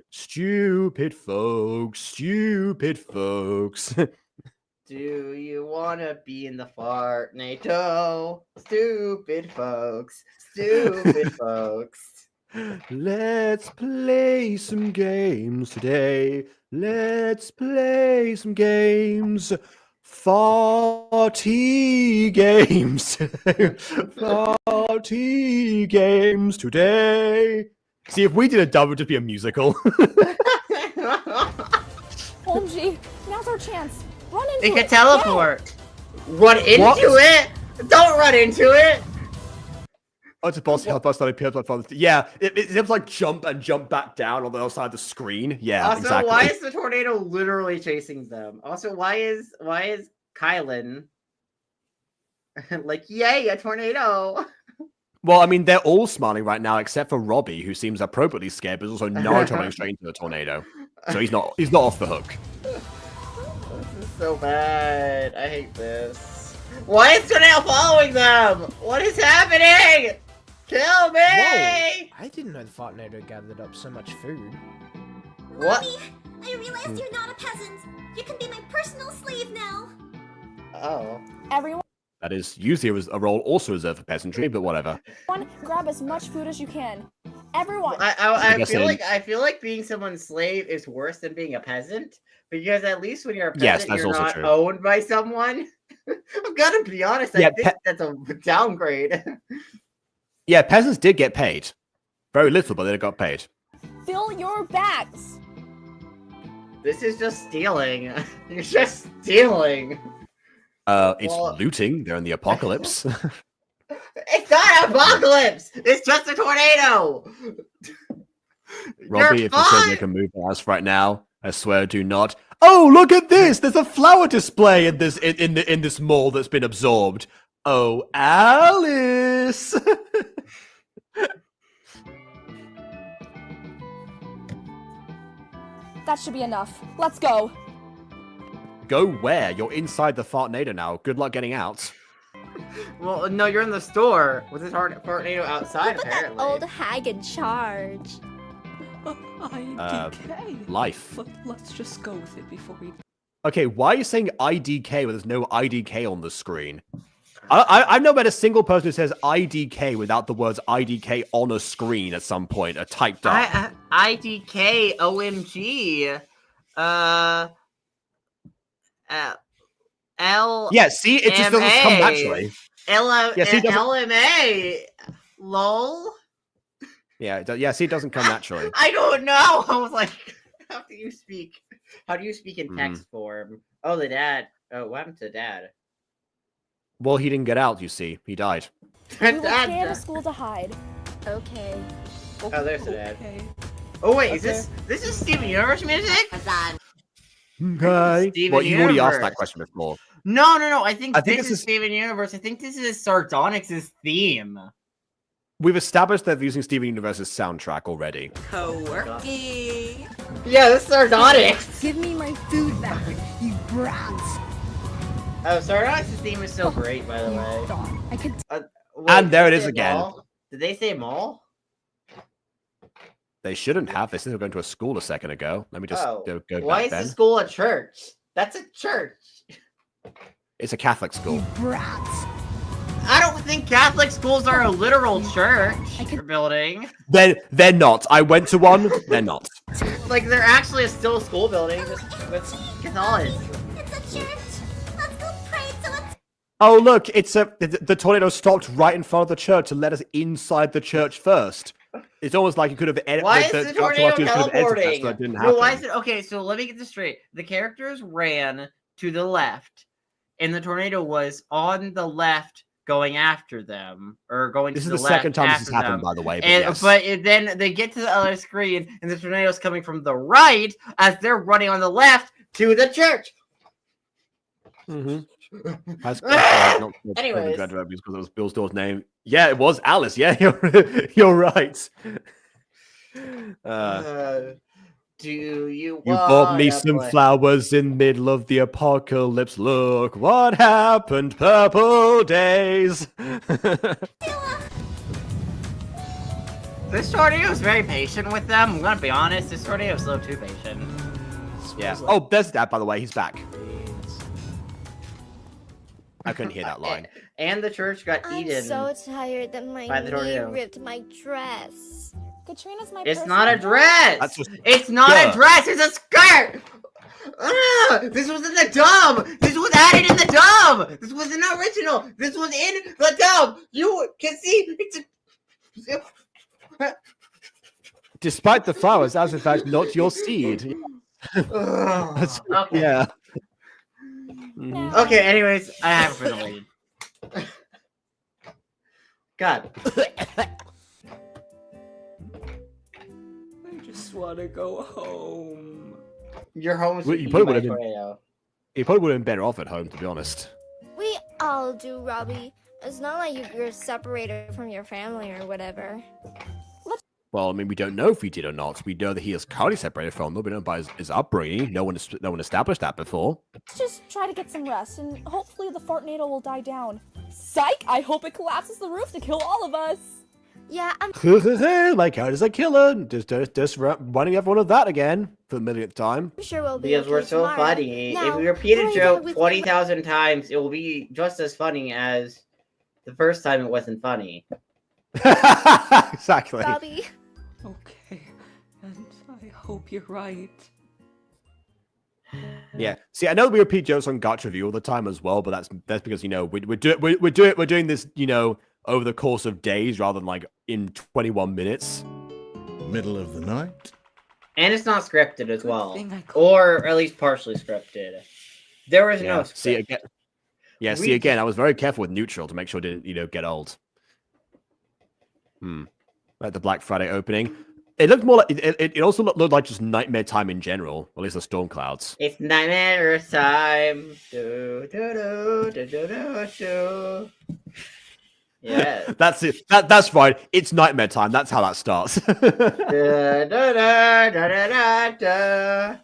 Stupid folks. Do you wanna be in the Fartnado? Stupid folks. Let's play some games today. Let's play some games. Farty games. Farty games today. See, if we did a dub, it would just be a musical. Holmesy, now's our chance. Run into It it. can teleport. Run into it? Don't run into it. Oh, it's a boss help us that appears like from. Yeah, it seems like jump back down on the other side of the screen. Yeah, Also, exactly. why is the tornado literally chasing them? Also, why is Kylan like, yay, a tornado? Well, I mean, they're all smiling right now except for Robbie, who seems appropriately scared, but is also Naruto straight into the tornado. So he's not off the hook. This is so bad. I hate this. Why is tornado following them? What is happening? Kill me! Whoa! I didn't know the Fartnado gathered up so much food. What? Mommy, I realized you're not a peasant. You can be my personal slave now. Oh. Everyone, That is usually a role also reserved for peasantry, but whatever. grab as much food as you can. Everyone. I feel like being someone's slave is worse than being a peasant, because at least when you're a peasant, that's you're also not true. owned by someone. I've got to be honest. I think that's a downgrade. Yeah, peasants did get paid. Very little, but they got paid. Fill your bags. This is just stealing. You're just stealing. It's looting. They're in the apocalypse. It's not an apocalypse. It's just a tornado. Robbie, if you said make a move on us right now, I swear do not. Oh, look at this! There's a flower display in this mall that's been absorbed. Oh, Alice! That should be enough. Let's go. Go where? You're inside the Fartnado now. Good luck getting out. Well, no, you're in the store with this tornado outside, Put apparently. that old hag in charge. IDK. Life. But let's just go with it before we... Okay, why are you saying IDK when there's no IDK on the screen? I've never met a single person who says IDK without the words IDK on a screen at some point, typed up. IDK, OMG. L. Yeah, see, it just doesn't come naturally. LMA. Lol. Yeah, see, it doesn't come naturally. I don't know. I was like, how do you speak? How do you speak in text form? Oh, the dad. Oh, what happened to dad? Well, he didn't get out, you see. He died. We will stay at the school to hide. Okay. Oh, there's the dad. Oh, wait, is this is Steven Universe music? Okay. Steven Well, you already asked Universe. that question before. No. I think this this is Steven Universe. I think this is Sardonyx's theme. We've established that they're using Steven Universe's soundtrack already. Coworky. Yeah, this is Sardonyx. Give me my food back, you brats. Oh, Sardonyx's theme is so great, by the way. I could. And there did it they is say again. mall? Did they say mall? They shouldn't have. They said they were going to a school a second ago. Let me just go Why back is then. the school a church? That's a church. It's a Catholic school. Brats. I don't think Catholic schools are a literal church building. They're not. I went to one. They're not. Like, they're actually still a school building, just with Catholic. It's a church. Let's go pray till it's. Oh look, the tornado stopped right in front of the church and let us inside the church first. It's almost like you could have edited. Why is the tornado teleporting? So it didn't No, why happen. is it? Okay, so let me get this straight. The characters ran to the left, and the tornado was on the left going after them, or going This to is the the left second time this has after happened, them. by the way. But, And, yes. then they get to the other screen, and the tornado's coming from the right as they're running on the left to the church. That's not Anyways. because it was Bill's daughter's name. Yeah, it was Alice. Yeah, you're right. Do you You bought me some flowers in middle of the apocalypse. Look what happened, purple days. This tornado is very patient with them. I'm gonna be honest, this tornado is a little too patient. Yeah. Oh, there's Dad, by the way. He's back. I couldn't hear that line. And the church got I'm eaten. so tired that my by the knee tornado. ripped my dress. Katrina's my It's personal not a dog. dress! That's a It's not a skirt. dress, it's a skirt! This was in the dub! This was added in the dub! This was an original! This was in the dub! You can see it's a... Despite the flowers, as in fact not your seed. That's- Okay. Yeah. Okay, anyways, I haven't been waiting. God. I just want to go home. Your home's Well, you eaten probably by would have a been- tornado. You probably would have been better off at home, to be honest. We all do, Robbie. It's not like you're separated from your family or whatever. Well, I mean, we don't know if he did or not. We know that he is currently separated from them. We don't know by his upbringing. No one established that before. Let's just try to get some rest, and hopefully the Fartnado will die down. Psych! I hope it collapses the roof to kill all of us! Yeah, I'm Like, how does a killer? Just running everyone of that again for the millionth time. sure we'll be Because okay we're so tomorrow. funny. If Now, we repeat a hurry joke up with 20,000 times, it will be just as funny as the first time it wasn't funny. Exactly. Robbie. Okay, and I hope you're right. Yeah. See, I know we repeat jokes on Gacha Review all the time as well, but that's because we're doing this, over the course of days rather than like in 21 minutes. Middle of the night. And it's not scripted as well. thing I Or at least partially scripted. There was no script. See again. Yeah. See again. I was very careful with neutral to make sure it didn't, get old. Like the Black Friday opening. It looked more like it also looked like just nightmare time in general, or at least the storm clouds. It's nightmare time. Do, do, do, do, do, do, do. Yeah. That's it. That's right. It's nightmare time. That's how that starts. Da, da, da, da, da, da, da.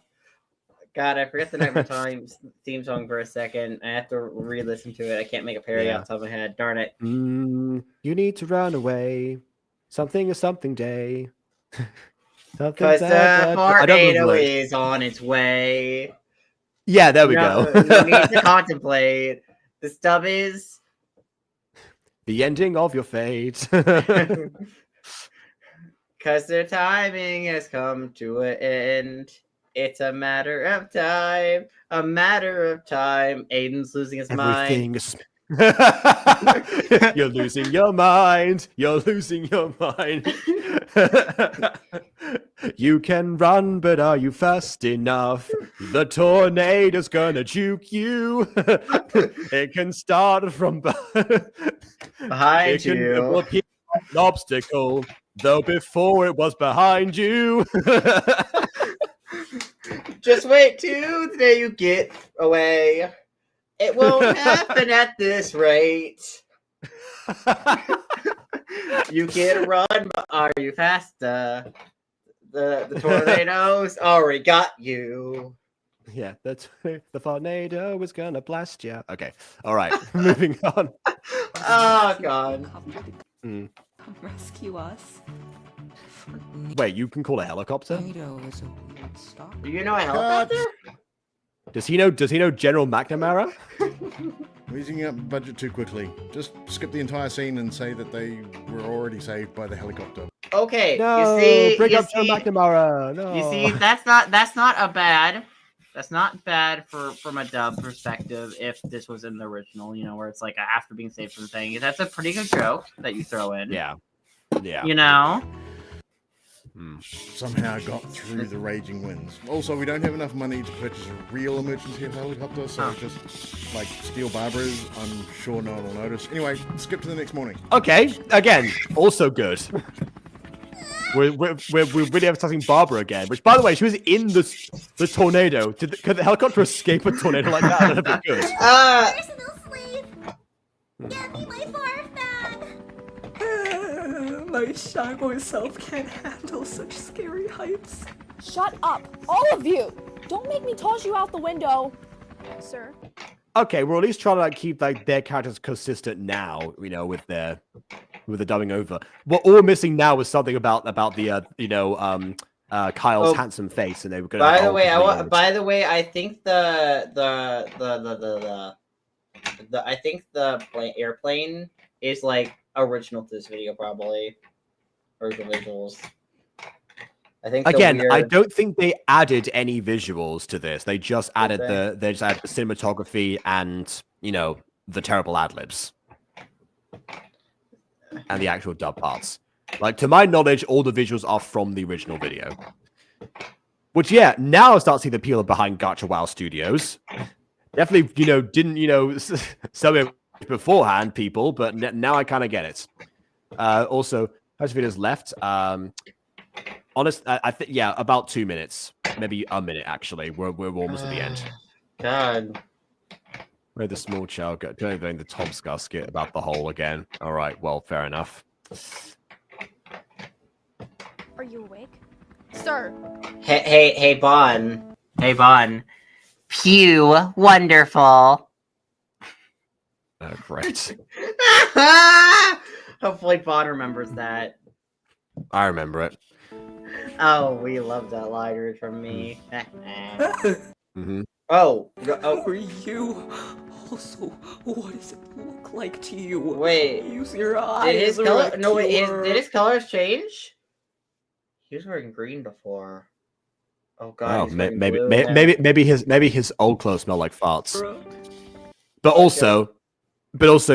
God, I forget the Nightmare Time theme song for a second. I have to re-listen to it. I can't make a parody off the top of my head. Darn it. You need to run away. Something is something day. Because the Fartnado is on its way. Yeah, there we go. You need to contemplate. The stub is the ending of your fate. Because their timing has come to an end. It's a matter of time. A matter of time. Aiden's losing his mind. You're losing your mind. You're losing your mind. You can run, but are you fast enough? The tornado's gonna juke you. It can start from behind you. It will appear like an obstacle, though before it was behind you. Just wait till the day you get away. It won't happen at this rate. You can run, but are you faster? The tornadoes already got you. Yeah, that's the Fartnado is gonna blast you. Okay, all right, moving on. Oh God! Come rescue us. Wait, you can call a helicopter? Tornado is a weird stop. Do you know a helicopter? Does he know General McNamara? We're using up budget too quickly. Just skip the entire scene and say that they were already saved by the helicopter. Okay, No, you see, bring up Joe McNamara. No. You see, that's not bad from a dub perspective. If this was in the original, you know, where it's like after being saved from the thing, that's a pretty good joke that you throw in. Yeah. You know. Somehow got through the raging winds. Also, we don't have enough money to purchase a real emergency helicopter, so just like steal Barbara's. I'm sure no one will notice. Anyway, skip to the next morning. Okay, again, also good. We're really emphasizing Barbara again, which, by the way, she was in the tornado. Could the helicopter escape a tornado like that? That'd be good. Personal slave. Give me my barf bag. My shy boy self can't handle such scary heights. Shut up, all of you! Don't make me toss you out the window, sir. Okay, we're at least trying to keep their characters consistent now, you know, with the dubbing over. What all we're missing now is something about the Kyle's handsome face, and they were going. By the way, I think the airplane is like original to this video, probably original visuals. I think I don't think they added any visuals to this. They just added the cinematography and, you know, the terrible ad libs and the actual dub parts. Like, to my knowledge, all the visuals are from the original video. Which, yeah, now I start seeing the appeal behind Gacha WoW Studios. Definitely, you know, didn't, you know, sell it beforehand, people, but now I kind of get it. Also, how many videos left? Honest, I think, yeah, about 2 minutes, maybe a minute actually. We're almost at the end. God, where the small child got doing the Tom Scar skit about the hole again. All right, well, fair enough. Are you awake, sir? Hey, Bon. Hey, Bon. Pew, wonderful. Great. Hopefully, Bon remembers that. I remember it. Oh, we love that line from me. Mm-hmm. Oh, Are you? Also, what does it look like to you? Wait, use your eyes. Did his color? No, wait. Did his colors change? He was wearing green before. Oh God. Oh, maybe his old clothes smell like farts. But also,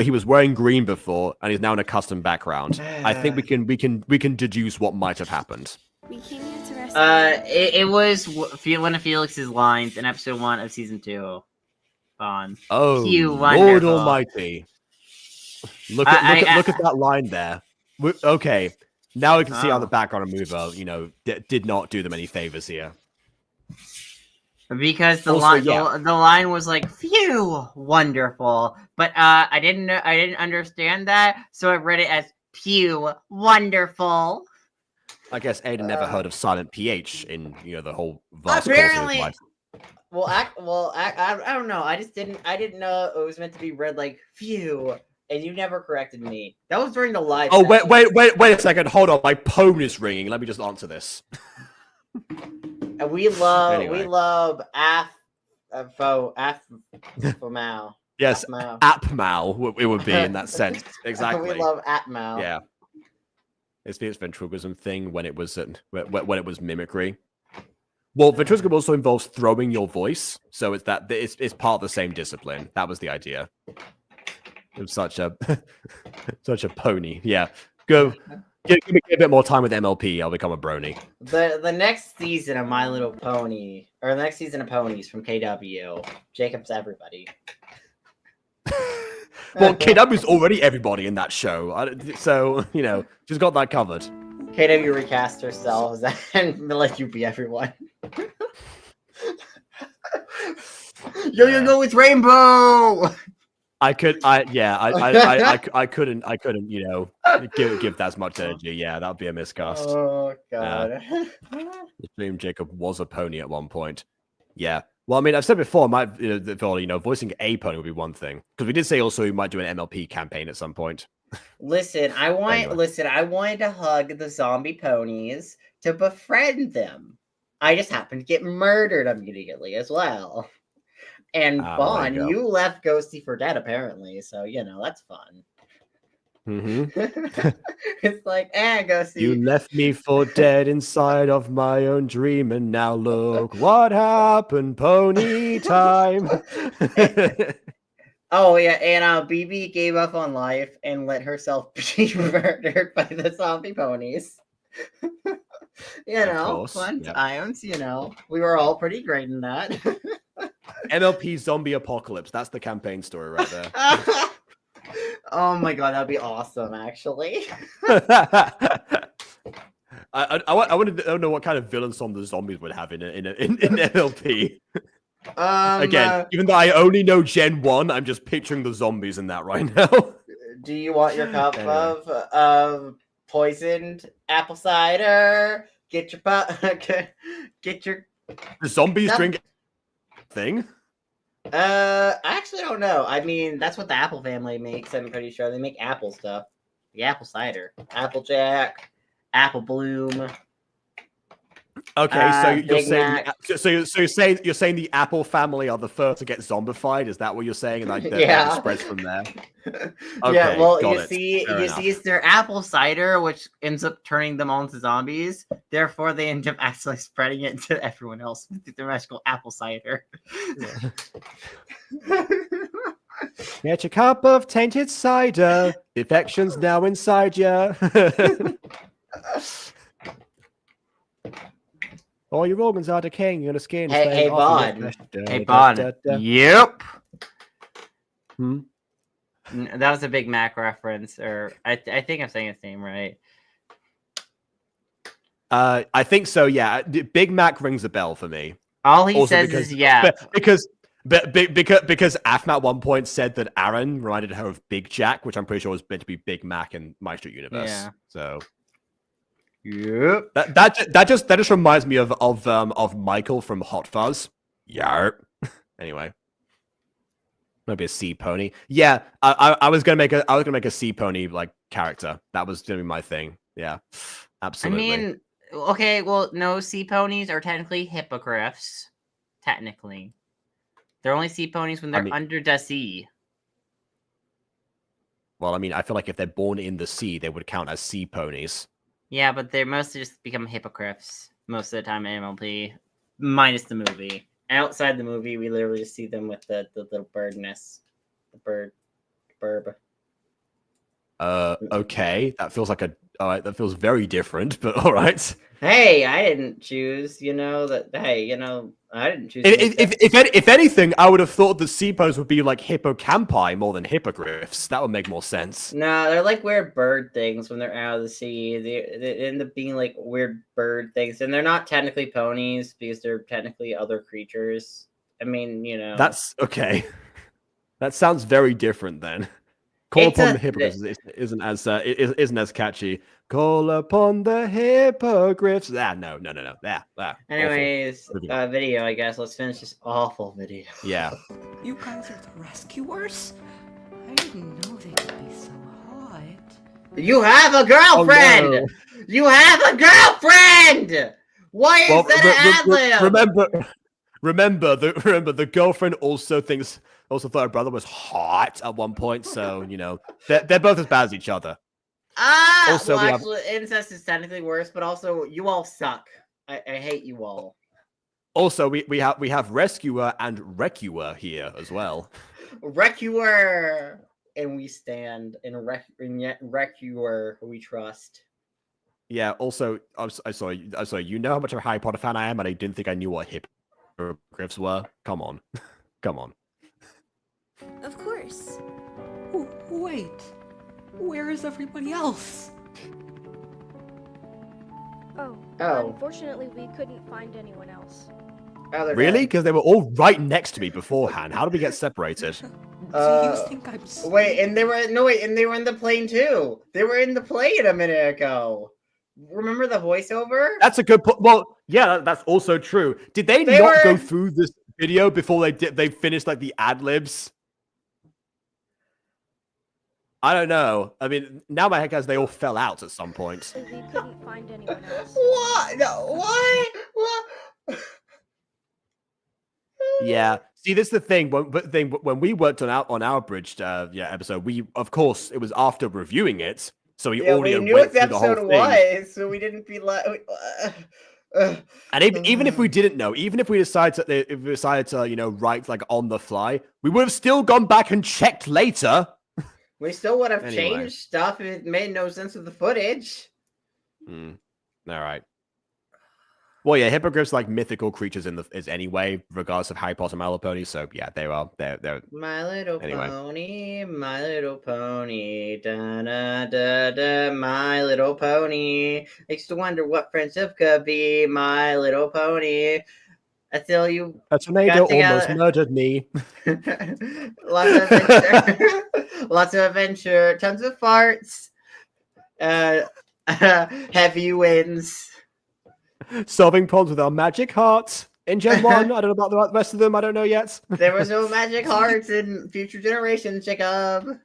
he was wearing green before, and he's now in a custom background. I think we can deduce what might have happened. We came here to rescue. It was one of Felix's lines in episode 1 of season 2. On. Oh, Lord Almighty! Look at that line there. Okay, now we can see how the background mover, you know, did not do them any favors here. Because the line was like, "Phew, wonderful," but I didn't understand that, so I read it as "Pew, wonderful." I guess Aiden never heard of silent PH in, you know, the whole vast apparently. Life. I don't know. I didn't know it was meant to be read like "phew," and you never corrected me. That was during the live. Oh wait a second. Hold on, my phone is ringing. Let me just answer this. We love Mao. Yes, App Mao. It would be in that sense. Exactly. We love App Mao. Yeah. It's the ventriloquism thing when it was mimicry. Well, ventriloquism also involves throwing your voice, so it's part of the same discipline. That was the idea. It was such a pony. Yeah, go give me a bit more time with MLP. I'll become a brony. The next season of My Little Pony, or the next season of Ponies from KW, Jacob's everybody. Well, KW's already everybody in that show, so, you know, she's got that covered. KW recast herself and let you be everyone. Yo, it's Rainbow! I couldn't, you know, give that as much energy. Yeah, that would be a miscast. Oh, God. The dream Jacob was a pony at one point. Yeah. Well, I mean, I've said before, voicing a pony would be one thing. Because we did say also we might do an MLP campaign at some point. Listen, I wanted to hug the zombie ponies to befriend them. I just happened to get murdered immediately as well. And there you Vaughn, go. you left Ghosty for dead apparently, so you know that's fun. It's like, Ghosty. You left me for dead inside of my own dream, and now look what happened, pony time. Oh yeah, and BB gave up on life and let herself be murdered by the zombie ponies. You know, fun times. You know, we were all pretty great in that. MLP zombie apocalypse. That's the campaign story right there. Oh my god, that'd be awesome, actually. I wanted to know what kind of villain song the zombies would have in MLP. Again, even though I only know Gen 1, I'm just picturing the zombies in that right now. Do you want your cup of poisoned apple cider? Get your get your. The zombies drink thing. I actually don't know. I mean, that's what the Apple family makes. I'm pretty sure they make apple stuff. The apple cider, Applejack, Apple Bloom. Okay, so you're saying you're saying the Apple family are the first to get zombified. Is that what you're saying? And like it spreads from there. Okay, yeah, well, got you it. see, Fair enough. it's their apple cider which ends up turning them all into zombies. Therefore, they end up actually spreading it to everyone else with their magical apple cider. Get your cup of tainted cider. The infection's now inside you. All your organs are decaying. Your skin. Hey, Bond. Hey, Bond. Yep. That was a Big Mac reference, or I think I'm saying his name right. I think so. Yeah, Big Mac rings a bell for me. All he says is yeah. Because Afma at one point said that Aaron reminded her of Big Jack, which I'm pretty sure was meant to be Big Mac in My Street Universe. Yeah. So. Yep. That just reminds me of Michael from Hot Fuzz. Yarp. Anyway. Maybe a sea pony. Yeah, I was gonna make a sea pony like character. That was gonna be my thing. Yeah. Absolutely. I mean, okay, well, no, sea ponies are technically hippogriffs. Technically. They're only sea ponies when they're under the sea. Well, I mean, I feel like if they're born in the sea, they would count as sea ponies. Yeah, but they're mostly just become hippogriffs most of the time in MLP, minus the movie. Outside the movie, we literally just see them with the little bird nest, the burb. Okay, that feels like that feels very different, but all right. Hey, I didn't choose. You know that. Hey, you know I didn't choose. If anything, I would have thought the sea ponies would be like hippocampi more than hippogriffs. That would make more sense. No, they're like weird bird things when they're out of the sea. They end up being like weird bird things, and they're not technically ponies because they're technically other creatures. I mean, you know. That's okay. That sounds very different then. Call upon the hippogriffs isn't as catchy. Call upon the hippogriffs. No. Anyways, video, I guess. Let's finish this awful video. Yeah. You guys are the rescuers? I didn't know they could be so hot. You have a girlfriend! Oh, no. You have a girlfriend! Why is that an ad-lib? Remember, the girlfriend also thought her brother was hot at one point, so you know they're both as bad as each other. Also, well, actually, incest is technically worse, but also you all suck. I hate you all. Also, we have rescuer and recuer here as well. Recuer, and we stand, and recuer we trust. Yeah. Also, I'm sorry. You know how much of a Harry Potter fan I am, and I didn't think I knew what hippogriffs were. Come on, come on. Of course. Wait. Where is everybody else? Oh. Unfortunately, we couldn't find anyone else. Really? Because they were all right next to me beforehand. How did we get separated? Do you think I'm sleeping? Wait, and they were in the plane too. They were in the plane a minute ago. Remember the voiceover? That's a good point. Well, yeah, that's also true. Did they not go through this video before they finished like the ad libs? I don't know. I mean, now my head guys, they all fell out at some point. We couldn't find anyone else. What? No, what? Yeah. See, this is the thing. When we worked on our bridged episode, we of course it was after reviewing it, so we already knew went what the through the whole episode thing. was, so we didn't be like. And even if we didn't know, even if we decided to, write like on the fly, we would have still gone back and checked later. We still would have Anyway. changed stuff if it made no sense with the footage. All right. Well, yeah, hippogriffs like mythical creatures is anyway, regardless of Harry Potter, My Little Pony. So yeah, they're My Little Anyway. Pony, My Little Pony, da da da da. My Little Pony. Makes to wonder what friendship could be. My Little Pony. I tell you, a tornado got together. almost murdered me. Lots of adventure. Lots of adventure. Tons of farts. Heavy winds. Solving problems with our magic hearts in Gen 1. I don't know about the rest of them. I don't know yet. There was no magic hearts in future generations, Jacob.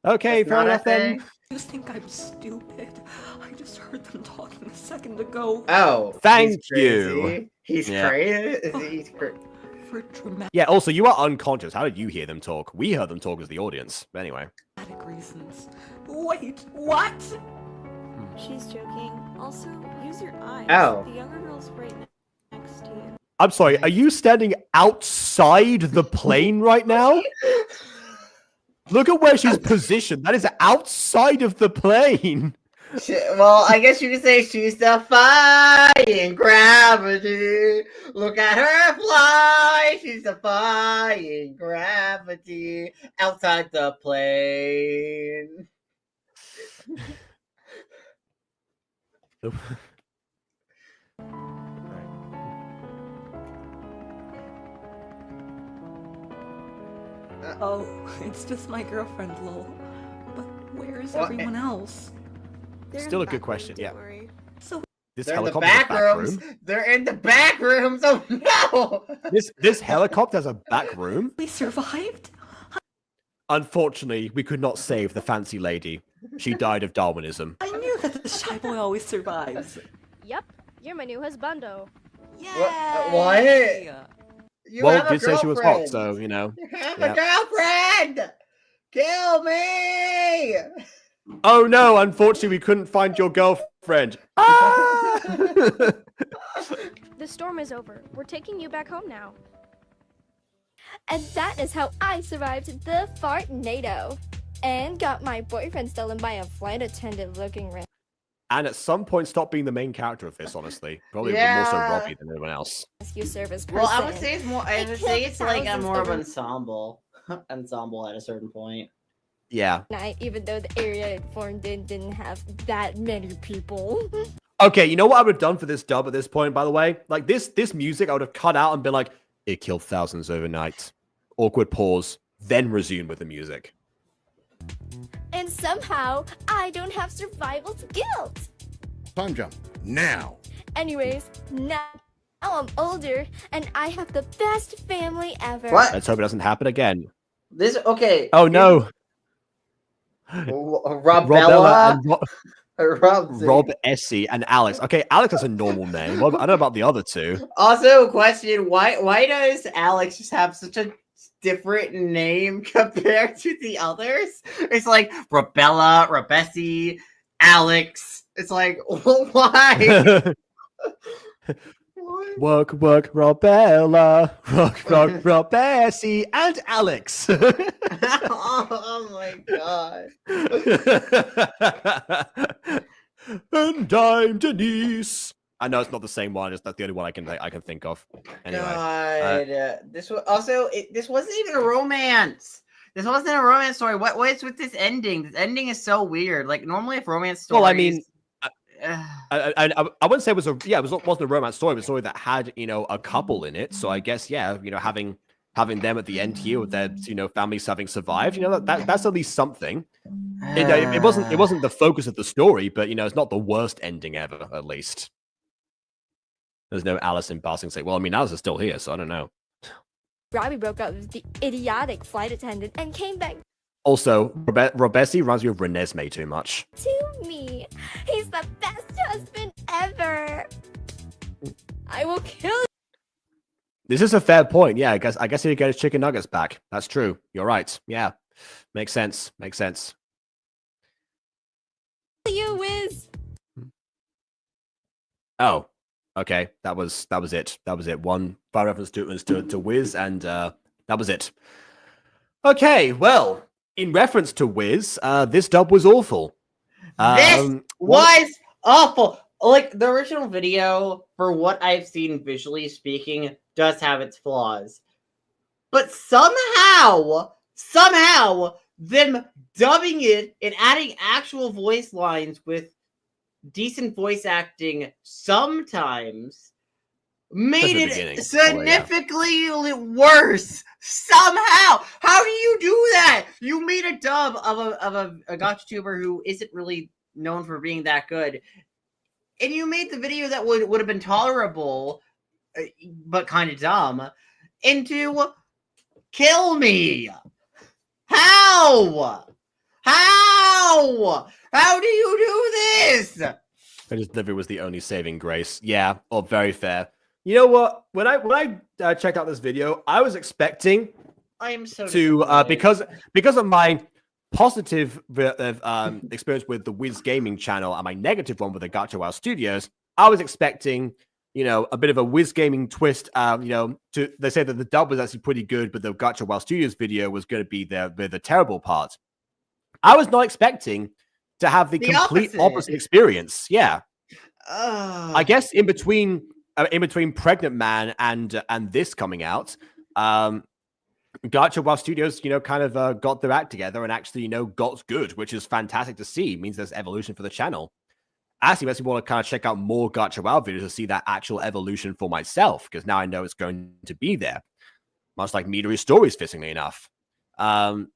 Okay, That's fair not a enough then. thing. You think I'm stupid? I just heard them talking a second ago. Oh, Thank he's crazy. you. He's Yeah. crazy. He's crazy. For dramatic Yeah, also, you are unconscious. How did you hear them talk? We heard them talk as the audience. But anyway. reasons. Wait, what? She's joking. Also, use your eyes. Oh. The younger girl's right next to you. I'm sorry, are you standing outside the plane right now? Look at where she's positioned. That is outside of the plane. Well, I guess you could say she's defying gravity. Look at her fly. She's defying gravity outside the plane. Oh, it's just my girlfriend, lol. But where is Well, everyone else? They're in Still the a good back question, room, yeah. don't worry. So This They're in the helicopter has a back back rooms. room. They're in the back rooms. Oh no! This helicopter has a back room. we survived? Unfortunately, we could not save the fancy lady. She died of Darwinism. I knew that the shy boy always survives. Yep, you're my new husbando. What? You Well, have a did say she was hot, girlfriend. so you know. You have Yeah. a girlfriend. Kill me. Oh no! Unfortunately, we couldn't find your girlfriend. Ah! The storm is over. We're taking you back home now. And that is how I survived the Fartnado. And got my boyfriend stolen by a flight attendant looking And at some point, stop being the main character of this. Honestly, probably more so Yeah. Robbie than anyone else. rescue service person. Well, I would say it's more. I They would say killed it's like a thousands more of over- ensemble. Ensemble at a certain point. Yeah. night, even though the area it formed in didn't have that many people. Okay, you know what I would have done for this dub at this point, by the way? Like, this music, I would have cut out and been like, it killed thousands overnight. Awkward pause, then resume with the music. And somehow, I don't have survival guilt. Time jump. Now. Anyways, now I'm older, and I have the best family ever. What? Let's hope it doesn't happen again. This okay? Oh no! Robella and Rob Essie and Alex. Okay, Alex is a normal name. Well, I don't know about the other two. Also, question: Why does Alex just have such a different name compared to the others? It's like Robella, Robessi, Alex. It's like why? Work, Robella, Rob Essie, and Alex. Oh my god! And I'm Denise. I know it's not the same one. It's not the only one I can think of. Anyway, God, this was also this wasn't even a romance. This wasn't a romance story. What's with this ending? This ending is so weird. Like normally, if romance stories. well, I mean, I wouldn't say it was wasn't a romance story, but a story that had a couple in it. So I guess having them at the end here with their families having survived, that's at least something. It wasn't the focus of the story, but it's not the worst ending ever. At least there's no Alice in passing say, well, I mean, Alice is still here, so I don't know. Robbie broke up with the idiotic flight attendant and came back Also, Robessi reminds me of Renesmee too much. to me. He's the best husband ever. I will kill This is a fair point. Yeah, I guess he get his chicken nuggets back. That's true. You're right. Yeah, makes sense. Makes sense. You, Wiz. Oh, okay. That was it. That was it. One fire reference to Wiz, and that was it. Okay, well, in reference to Wiz, this dub was awful. This was awful. Like, the original video, for what I've seen visually speaking, does have its flaws. But somehow, them dubbing it and adding actual voice lines with decent voice acting sometimes made it significantly worse. Somehow, how do you do that? You made a dub of a Gacha tuber who isn't really known for being that good, and you made the video that would have been tolerable, but kind of dumb, into kill me. How? How do you do this? His delivery was the only saving grace. Yeah, very fair. You know what? When I checked out this video, I was expecting I am so to because of my positive experience with the WizGaming channel and my negative one with the Gacha WoW Studios, I was expecting, you know, a bit of a WizGaming twist. You know, they say that the dub was actually pretty good, but the Gacha WoW Studios video was going to be the terrible part. I was not expecting to have the complete opposite experience. Yeah, I guess in between Pregnant Man and this coming out, Gacha WoW Studios, you know, kind of got their act together and actually, you know, got good, which is fantastic to see. It means there's evolution for the channel. Actually, makes me want to kind of check out more Gacha WoW videos to see that actual evolution for myself, because now I know it's going to be there. Much like Midori's stories, fittingly enough. But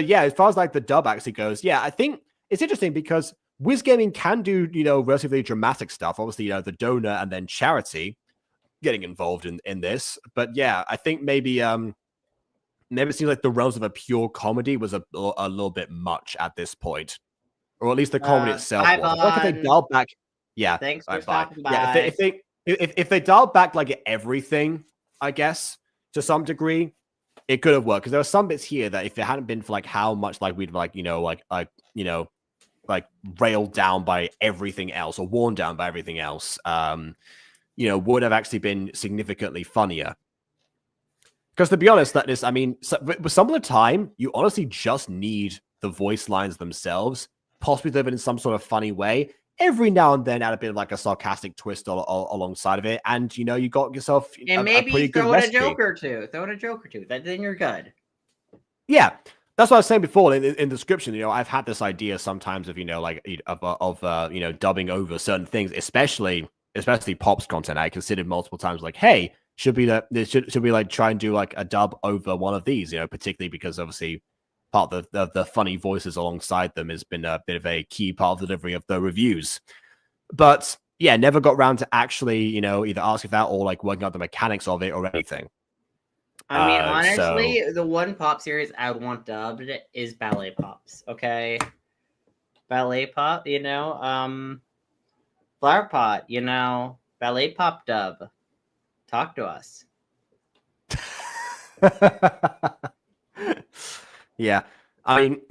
yeah, as far as like the dub actually goes, yeah, I think it's interesting because WizGaming can do, you know, relatively dramatic stuff. Obviously, you know, the donor and then charity getting involved in this. But yeah, I think maybe it seems like the realms of a pure comedy was a little bit much at this point, or at least the comedy itself. Was. Like if they dialed back, yeah, thanks for stopping by. Yeah, if they dialed back like everything, I guess to some degree, it could have worked, because there were some bits here that if it hadn't been for like how much like we'd like, you know, like railed down by everything else or worn down by everything else, you know, would have actually been significantly funnier. Because to be honest, that is, I mean, with some of the time, you honestly just need the voice lines themselves, possibly delivered in some sort of funny way. Every now and then, add a bit of like a sarcastic twist alongside of it, and you know, you got yourself and maybe a pretty throw good in a joke or two. Throw in a joke or two. Then you're good. Yeah, that's what I was saying before in the description. You know, I've had this idea sometimes of, you know, like of you know, dubbing over certain things, especially Pop's content. I considered multiple times like, hey, should we like try and do like a dub over one of these? You know, particularly because obviously part of the funny voices alongside them has been a bit of a key part of the delivery of the reviews. But yeah, never got around to actually, you know, either asking that or like working out the mechanics of it or anything. I mean, honestly, the one pop series I would want dubbed is Ballet Pops. Okay, Ballet Pop, you know, Flower Pot, you know, Ballet Pop dub. Talk to us. Yeah, I mean,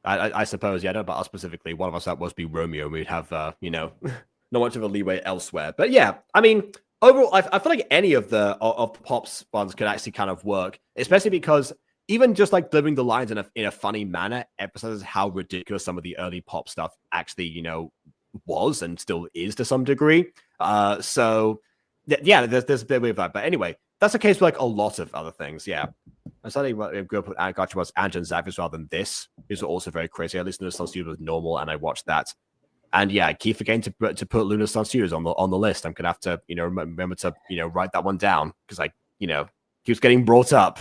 I suppose, yeah, I don't know about us specifically. One of us that was be Romeo. We'd have, you know, not much of a leeway elsewhere. But yeah, I mean, overall, I feel like any of the Pop's ones could actually kind of work, especially because even just like delivering the lines in a funny manner emphasizes how ridiculous some of the early Pop stuff actually, you know, was and still is to some degree. So yeah, there's a bit of that. But anyway, that's the case with like a lot of other things. Yeah. I started grew up with Gacha was Angel and Zavis rather than this. These were also very crazy. I listened to the Sun Studios was normal and I watched that. And yeah, I keep forgetting to put Lunar Sun Studios on the list. I'm gonna have to, you know, remember to, you know, write that one down because I, you know, keeps getting brought up.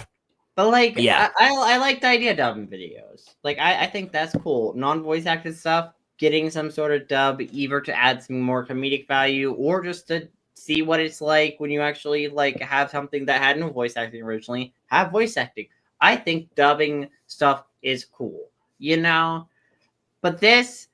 But like, yeah, I like the idea of dubbing videos. Like, I think that's cool. Non-voice acted stuff, getting some sort of dub, either to add some more comedic value or just to see what it's like when you actually like have something that had no voice acting originally, have voice acting. I think dubbing stuff is cool, you know? But this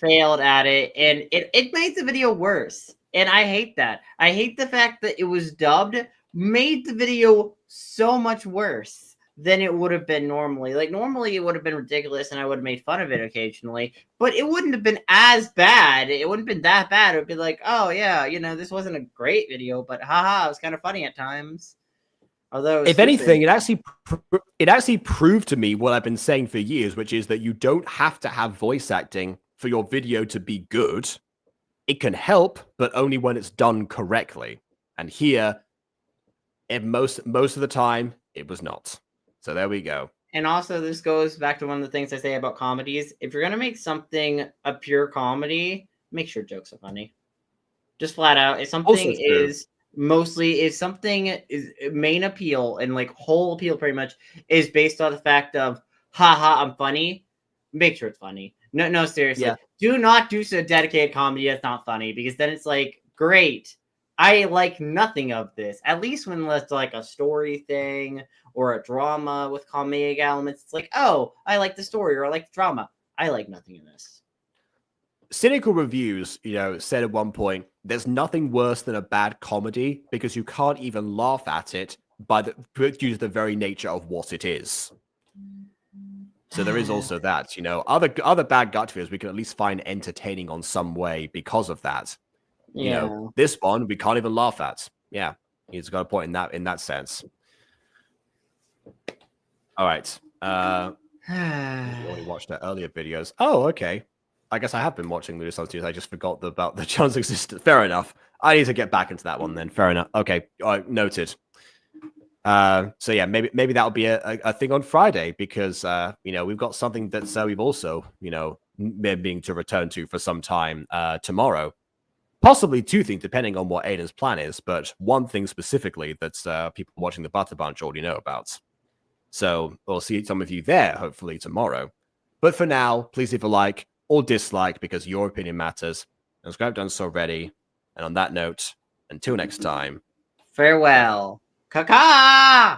failed at it, and it made the video worse. And I hate that. I hate the fact that it was dubbed made the video so much worse than it would have been normally. Like, normally it would have been ridiculous and I would have made fun of it occasionally, but it wouldn't have been as bad. It wouldn't have been that bad. It would be like, oh yeah, you know, this wasn't a great video, but haha, it was kind of funny at times. Although, if anything, it actually proved to me what I've been saying for years, which is that you don't have to have voice acting for your video to be good. It can help, but only when it's done correctly. And here, most of the time, it was not. So there we go. And also, this goes back to one of the things I say about comedies. If you're gonna make something a pure comedy, make sure jokes are funny. Just flat out. If something is main appeal and like whole appeal pretty much is based on the fact of haha, I'm funny, make sure it's funny. No, seriously. Yeah. Do not do so dedicated comedy that's not funny, because then it's like, great, I like nothing of this. At least when it's like a story thing or a drama with comedic elements, it's like, oh, I like the story or I like the drama. I like nothing in this. Cynical Reviews, said at one point, there's nothing worse than a bad comedy because you can't even laugh at it due to the very nature of what it is. So there is also that, other bad gut videos we can at least find entertaining on some way because of that. Yeah. This one we can't even laugh at. Yeah, he's got a point in that sense. All right. We already watched our earlier videos. Oh, okay. I guess I have been watching Lunar Suns News. I just forgot about the chance existence. Fair enough. I need to get back into that one then. Fair enough. Okay, noted. So yeah, maybe that'll be a thing on Friday because we've got something that's we've also being to return to for some time tomorrow. Possibly two things depending on what Aiden's plan is, but one thing specifically that's people watching the Butter Bunch already know about. So we'll see some of you there hopefully tomorrow. But for now, please leave a like or dislike because your opinion matters. And subscribe done so already. And on that note, until next time. Farewell. Caca!